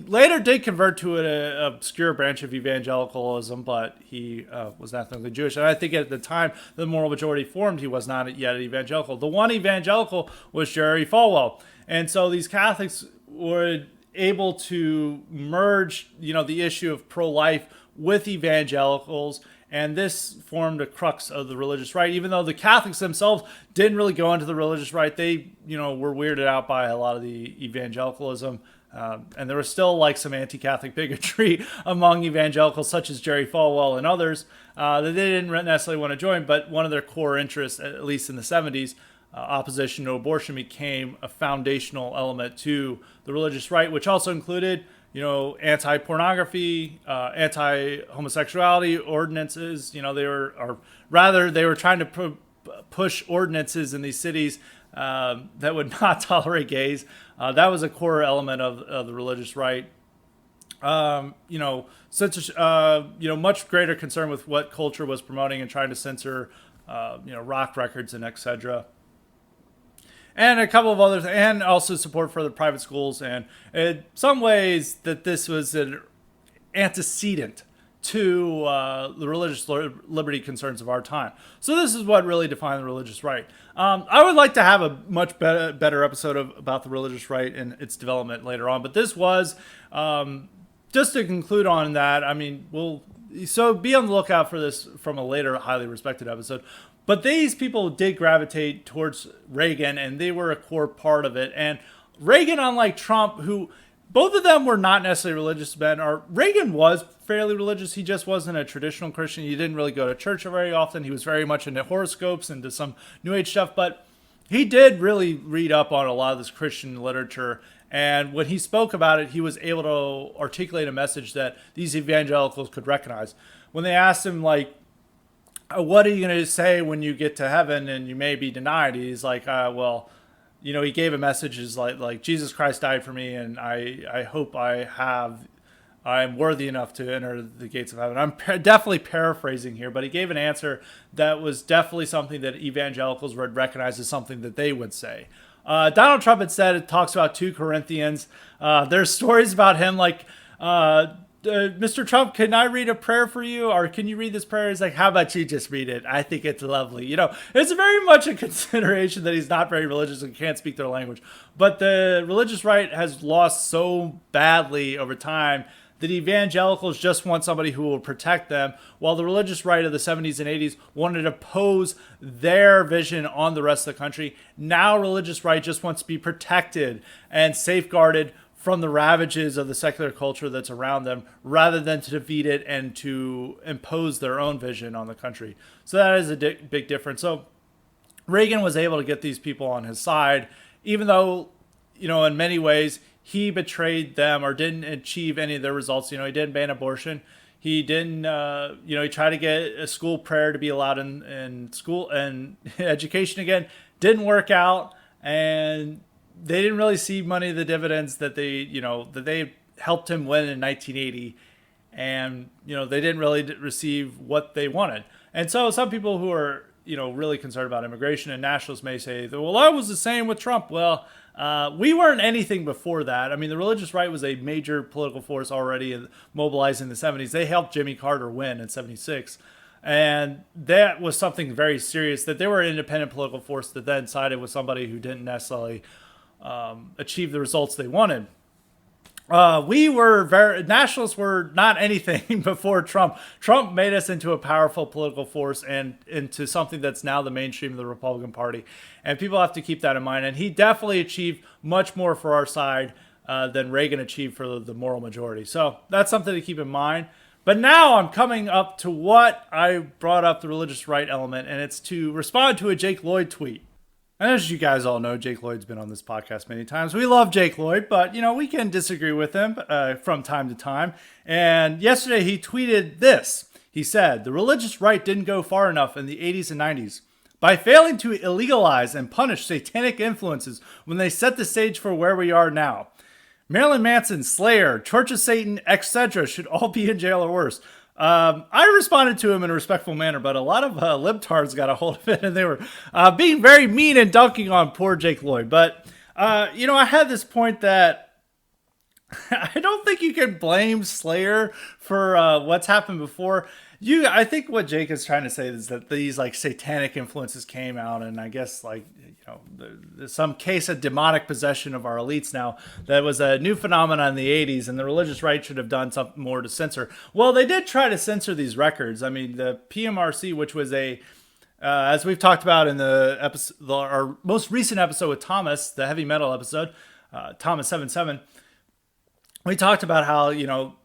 later did convert to an obscure branch of evangelicalism, but he was ethnically Jewish. And I think at the time the moral majority formed, he was not yet an evangelical. The one evangelical was Jerry Falwell. And so these Catholics were able to merge, the issue of pro-life with evangelicals. And this formed a crux of the religious right. Even though the Catholics themselves didn't really go into the religious right, they, were weirded out by a lot of the evangelicalism. And there was still like some anti-Catholic bigotry among evangelicals, such as Jerry Falwell and others, that they didn't necessarily want to join. But one of their core interests, at least in the 70s, opposition to abortion became a foundational element to the religious right, which also included anti-pornography, anti-homosexuality ordinances. They were trying to push ordinances in these cities that would not tolerate gays. That was a core element of the religious right. Censorship, much greater concern with what culture was promoting and trying to censor, rock records and etc. And a couple of others, and also support for the private schools. And in some ways that this was an antecedent to the religious liberty concerns of our time. So this is what really defined the religious right. I would like to have a much better episode about the religious right and its development later on. But this was, just to conclude on that, so be on the lookout for this from a later highly respected episode. But these people did gravitate towards Reagan, and they were a core part of it. And Reagan, unlike Trump, who both of them were not necessarily religious men, or Reagan was fairly religious. He just wasn't a traditional Christian. He didn't really go to church very often. He was very much into horoscopes and to some New Age stuff. But he did really read up on a lot of this Christian literature. And when he spoke about it, he was able to articulate a message that these evangelicals could recognize. When they asked him, what are you going to say when you get to heaven and you may be denied? He's like, he gave a message is like Jesus Christ died for me, and I hope I'm worthy enough to enter the gates of heaven. I'm definitely paraphrasing here, but he gave an answer that was definitely something that evangelicals would recognize as something that they would say. Donald Trump had said, it talks about 2 Corinthians. There's stories about him like, Mr. Trump, can I read a prayer for you? Or can you read this prayer? He's like, how about you just read it? I think it's lovely. It's very much a consideration that he's not very religious and can't speak their language. But the religious right has lost so badly over time that evangelicals just want somebody who will protect them, while the religious right of the 70s and 80s wanted to pose their vision on the rest of the country. Now religious right just wants to be protected and safeguarded from the ravages of the secular culture that's around them, rather than to defeat it and to impose their own vision on the country. So that is a big difference. So Reagan was able to get these people on his side, even though, in many ways, he betrayed them or didn't achieve any of their results. He didn't ban abortion. He didn't, he tried to get a school prayer to be allowed in school and education again. Didn't work out. And they didn't really see money of the dividends that they helped him win in 1980. And, they didn't really receive what they wanted. And so some people who are, really concerned about immigration, and nationalists may say, well, that was the same with Trump. Well, we weren't anything before that. I mean, the religious right was a major political force already mobilized in the 70s. They helped Jimmy Carter win in 76. And that was something very serious, that they were an independent political force that then sided with somebody who didn't necessarily achieve the results they wanted. Nationalists were not anything before Trump. Trump made us into a powerful political force and into something that's now the mainstream of the Republican Party. And people have to keep that in mind. And he definitely achieved much more for our side than Reagan achieved for the moral majority. So that's something to keep in mind. But now I'm coming up to what I brought up, the religious right element, and it's to respond to a Jake Lloyd tweet. And as you guys all know, Jake Lloyd's been on this podcast many times. We love Jake Lloyd, but, we can disagree with him from time to time. And yesterday he tweeted this. He said, the religious right didn't go far enough in the 80s and 90s. By failing to illegalize and punish satanic influences when they set the stage for where we are now. Marilyn Manson, Slayer, Church of Satan, etc. should all be in jail or worse. I responded to him in a respectful manner, but a lot of libtards got a hold of it, and they were being very mean and dunking on poor Jake Lloyd. But, I had this point that I don't think you can blame Slayer for what's happened before. I think what Jake is trying to say is that these satanic influences came out, and I guess there's some case of demonic possession of our elites now. That was a new phenomenon in the 80s, and the religious right should have done something more to censor. Well, they did try to censor these records. I mean, the PMRC, which was as we've talked about in our most recent episode with Thomas, the heavy metal episode, Thomas 77. We talked about how,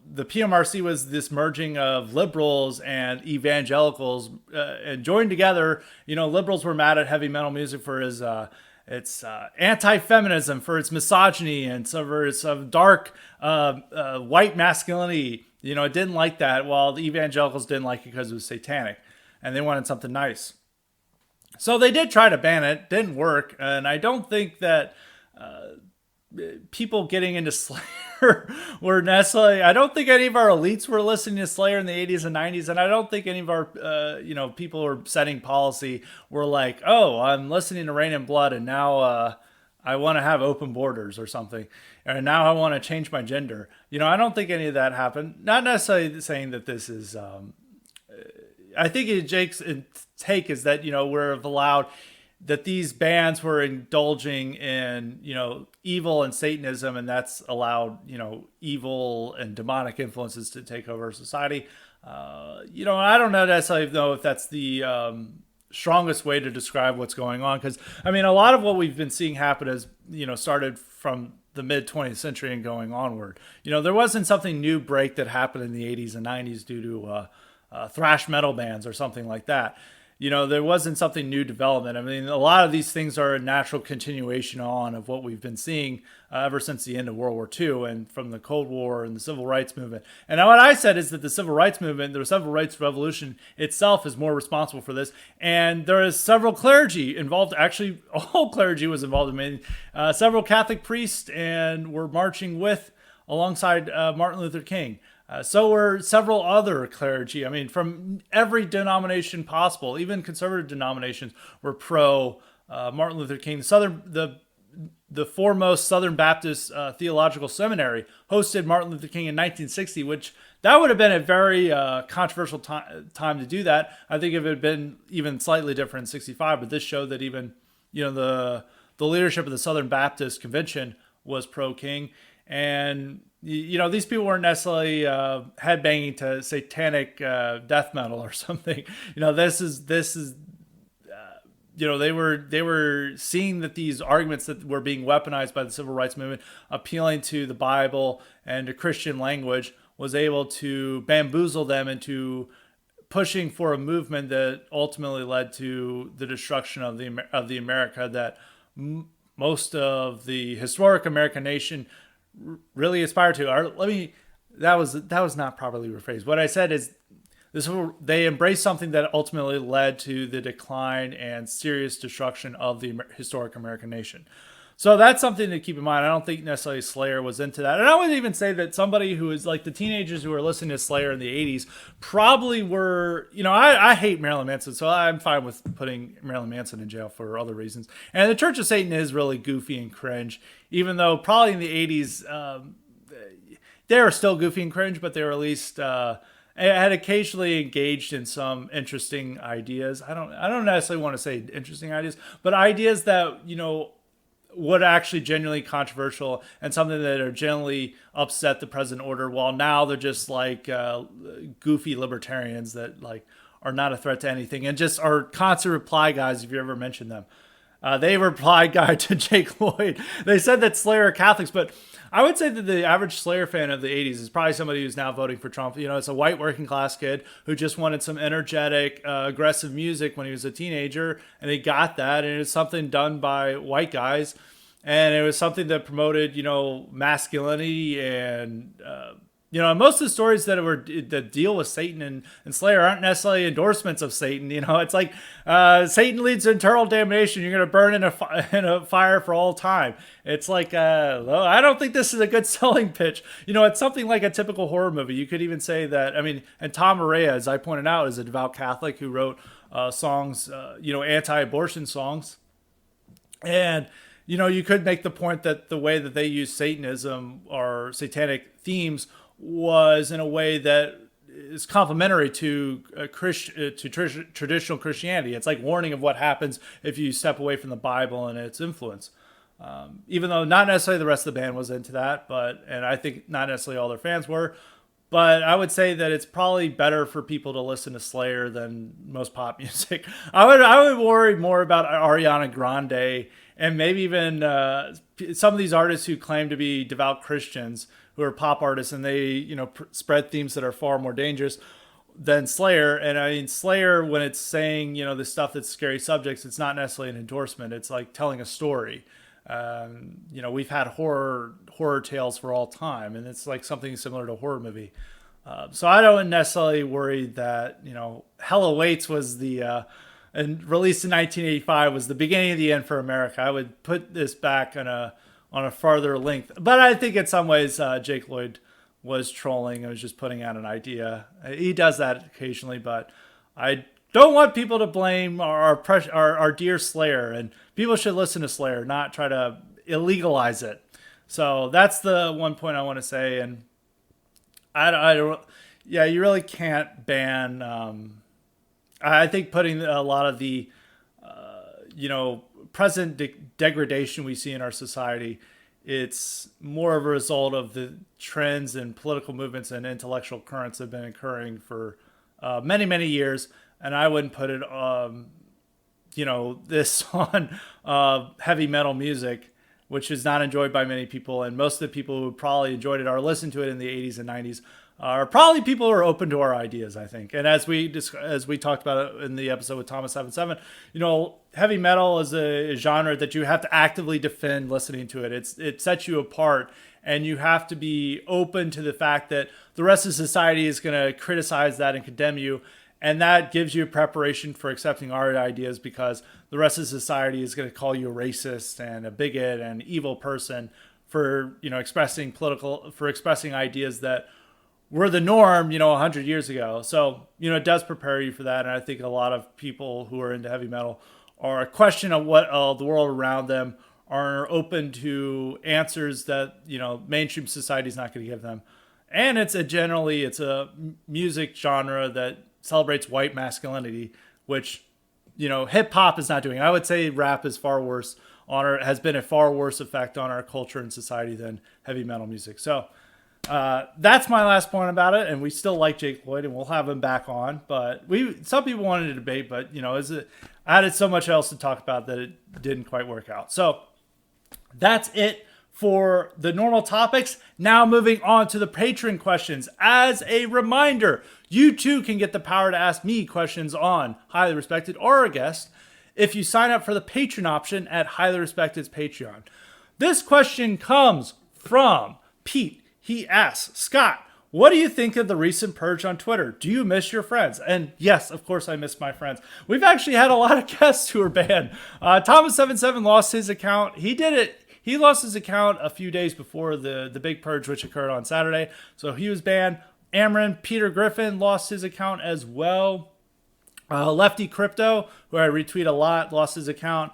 the PMRC was this merging of liberals and evangelicals and joined together. Liberals were mad at heavy metal music for its anti-feminism, for its misogyny, and for its dark white masculinity. It didn't like that, while the evangelicals didn't like it because it was satanic, and they wanted something nice. So they did try to ban it. Didn't work, and I don't think that people getting into Slayer were necessarily, I don't think any of our elites were listening to Slayer in the 80s and 90s, and I don't think any of our people who are setting policy were like, oh, I'm listening to Rain and Blood, and now I want to have open borders or something, and now I want to change my gender. I don't think any of that happened. Not necessarily saying that this is I think Jake's take is that we're allowed, that these bands were indulging in, evil and Satanism, and that's allowed, evil and demonic influences to take over society. I don't necessarily know if that's the strongest way to describe what's going on, because, a lot of what we've been seeing happen has, started from the mid 20th century and going onward. There wasn't something new break that happened in the 80s and 90s due to thrash metal bands or something like that. There wasn't something new development. A lot of these things are a natural continuation on of what we've been seeing ever since the end of World War II and from the Cold War and the Civil Rights Movement. And what I said is that the Civil Rights Movement, the Civil Rights Revolution itself, is more responsible for this. And there is several clergy involved. Actually, all clergy was involved. Several Catholic priests and were marching alongside Martin Luther King. So were several other clergy. From every denomination possible, even conservative denominations were pro Martin Luther King. The foremost Southern Baptist Theological Seminary hosted Martin Luther King in 1960, which that would have been a very controversial time to do that. I think if it had been even slightly different in 65, but this showed that even the leadership of the Southern Baptist Convention was pro King. And these people weren't necessarily headbanging to satanic death metal or something. This is they were seeing that these arguments that were being weaponized by the Civil Rights Movement, appealing to the Bible and to Christian language, was able to bamboozle them into pushing for a movement that ultimately led to the destruction of the America that most of the historic American nation really aspire to. That was not properly rephrased. What I said is they embraced something that ultimately led to the decline and serious destruction of the historic American nation. So that's something to keep in mind. I don't think necessarily Slayer was into that. And I would even say that somebody who is like the teenagers who were listening to Slayer in the 80s probably were, I hate Marilyn Manson, so I'm fine with putting Marilyn Manson in jail for other reasons. And the Church of Satan is really goofy and cringe, even though probably in the 80s, they were still goofy and cringe, but they were at least had occasionally engaged in some interesting ideas. I don't necessarily want to say interesting ideas, but ideas that, would actually genuinely controversial and something that are generally upset the present order, while now they're just like goofy libertarians that like are not a threat to anything and just are constant reply guys if you ever mention them. They replied guy to Jake Lloyd. They said that Slayer are Catholics, but I would say that the average Slayer fan of the 80s is probably somebody who's now voting for Trump. It's a white working class kid who just wanted some energetic, aggressive music when he was a teenager, and he got that, and it's something done by white guys, and it was something that promoted, masculinity and most of the stories that deal with Satan and Slayer aren't necessarily endorsements of Satan. It's like Satan leads to eternal damnation. You're going to burn in a fire for all time. It's like, I don't think this is a good selling pitch. It's something like a typical horror movie. You could even say that, and Tom Araya, as I pointed out, is a devout Catholic who wrote songs, anti-abortion songs. And, you could make the point that the way that they use Satanism or satanic themes was in a way that is complementary to traditional Christianity. It's like warning of what happens if you step away from the Bible and its influence. Even though not necessarily the rest of the band was into that, and I think not necessarily all their fans were, but I would say that it's probably better for people to listen to Slayer than most pop music. I would worry more about Ariana Grande and maybe even some of these artists who claim to be devout Christians who are pop artists, and they, spread themes that are far more dangerous than Slayer. And Slayer, when it's saying, the stuff that's scary subjects, it's not necessarily an endorsement. It's like telling a story. We've had horror tales for all time, and it's like something similar to a horror movie. So I don't necessarily worry that, Hell Awaits was and released in 1985 was the beginning of the end for America. I would put this back on a farther length. But I think in some ways Jake Lloyd was trolling and was just putting out an idea. He does that occasionally, but I don't want people to blame our dear Slayer, and people should listen to Slayer, not try to illegalize it. So that's the one point I want to say. And you really can't ban. I think putting a lot of the, present degradation we see in our society, it's more of a result of the trends and political movements and intellectual currents that have been occurring for many, many years. And I wouldn't put it, this on heavy metal music, which is not enjoyed by many people. And most of the people who probably enjoyed it or listened to it in the 80s and 90s are probably people who are open to our ideas, I think. And as we talked about in the episode with Thomas 77, heavy metal is a genre that you have to actively defend listening to it. It sets you apart, and you have to be open to the fact that the rest of society is going to criticize that and condemn you. And that gives you preparation for accepting our ideas, because the rest of society is going to call you a racist and a bigot and evil person for, expressing ideas that were the norm, 100 years ago. So, it does prepare you for that. And I think a lot of people who are into heavy metal are a question of what the world around them are open to answers that, mainstream society is not going to give them. And it's a music genre that celebrates white masculinity, which, hip hop is not doing. I would say rap is has been a far worse effect on our culture and society than heavy metal music. So, that's my last point about it, and we still like Jake Lloyd, and we'll have him back on. But some people wanted to debate, but I had so much else to talk about that it didn't quite work out. So that's it for the normal topics. Now moving on to the Patreon questions. As a reminder, you too can get the power to ask me questions on Highly Respected or a guest if you sign up for the Patreon option at Highly Respected's Patreon. This question comes from Pete. He asks, Scott, what do you think of the recent purge on Twitter? Do you miss your friends? And yes, of course I miss my friends. We've actually had a lot of guests who are banned. Thomas77 lost his account. He did it. He lost his account a few days before the big purge, which occurred on Saturday. So he was banned. Amron Peter Griffin lost his account as well. Lefty Crypto, who I retweet a lot, lost his account.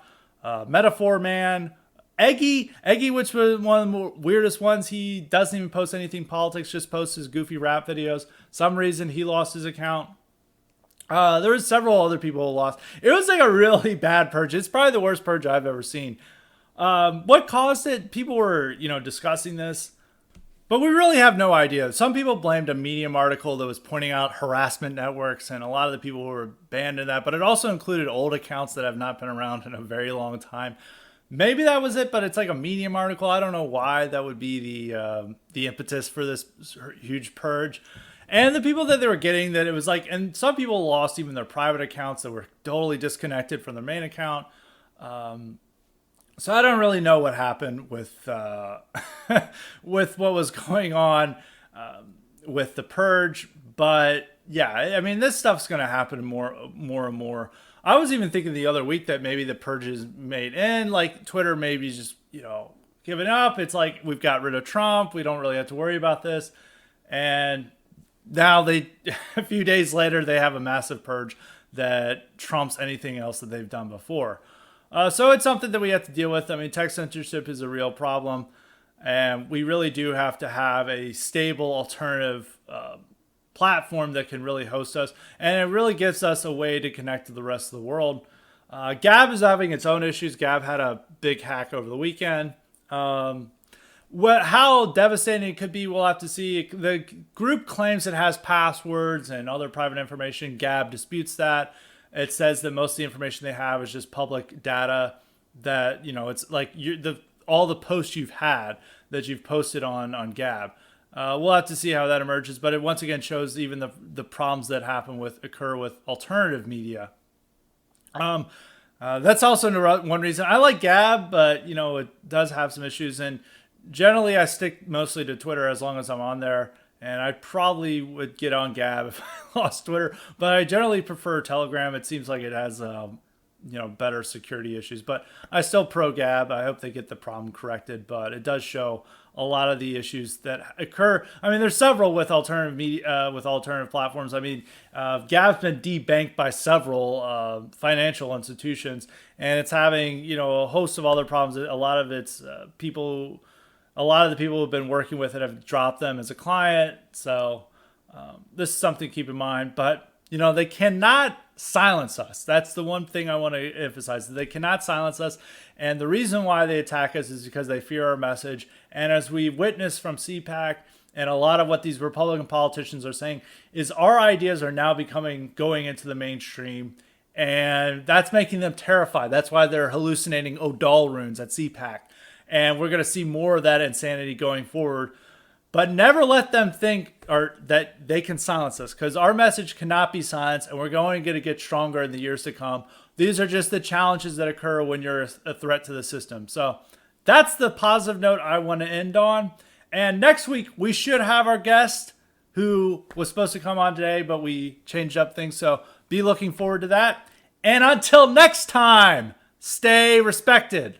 Metaphor Man. Eggy, which was one of the more weirdest ones. He doesn't even post anything politics, just posts his goofy rap videos. Some reason he lost his account. There was several other people who lost. It was like a really bad purge. It's probably the worst purge I've ever seen. What caused it? People were, discussing this, but we really have no idea. Some people blamed a Medium article that was pointing out harassment networks, and a lot of the people were banned in that, but it also included old accounts that have not been around in a very long time. Maybe that was it, but it's like a Medium article. I don't know why that would be the impetus for this huge purge. And the people that they were getting, that it was like, and some people lost even their private accounts that were totally disconnected from their main account. So I don't really know what happened with with what was going on with the purge, but yeah, I mean, this stuff's going to happen more and more. I was even thinking the other week that maybe the purges made in, like Twitter maybe just giving up. It's like, we've got rid of Trump, we don't really have to worry about this, and now a few days later, they have a massive purge that trumps anything else that they've done before. So it's something that we have to deal with. I mean, tech censorship is a real problem, and we really do have to have a stable alternative platform that can really host us, and it really gives us a way to connect to the rest of the world. Gab is having its own issues. Gab had a big hack over the weekend. How devastating it could be, we'll have to see. The group claims it has passwords and other private information. Gab disputes that. It says that most of the information they have is just public data, that, it's like all the posts you've had that you've posted on Gab. We'll have to see how that emerges, but it once again shows even the problems that occur with alternative media. That's also one reason I like Gab, but it does have some issues, and generally I stick mostly to Twitter as long as I'm on there. And I probably would get on Gab if I lost Twitter, but I generally prefer Telegram. It seems like it has, better security issues, but I still pro Gab. I hope they get the problem corrected, but it does show a lot of the issues that occur. I mean, there's several with alternative media, with alternative platforms. I mean, Gab's been debanked by several financial institutions, and it's having, a host of other problems. A lot of the people who've been working with it have dropped them as a client. So this is something to keep in mind. But, they cannot silence us. That's the one thing I want to emphasize. They cannot silence us. And the reason why they attack us is because they fear our message. And as we witnessed from CPAC and a lot of what these Republican politicians are saying, is our ideas are now going into the mainstream. And that's making them terrified. That's why they're hallucinating O'Dall runes at CPAC. And we're going to see more of that insanity going forward. But never let them think that they can silence us, because our message cannot be silenced, and we're going to get stronger in the years to come. These are just the challenges that occur when you're a threat to the system. So that's the positive note I want to end on. And next week, we should have our guest who was supposed to come on today, but we changed up things. So be looking forward to that. And until next time, stay respected.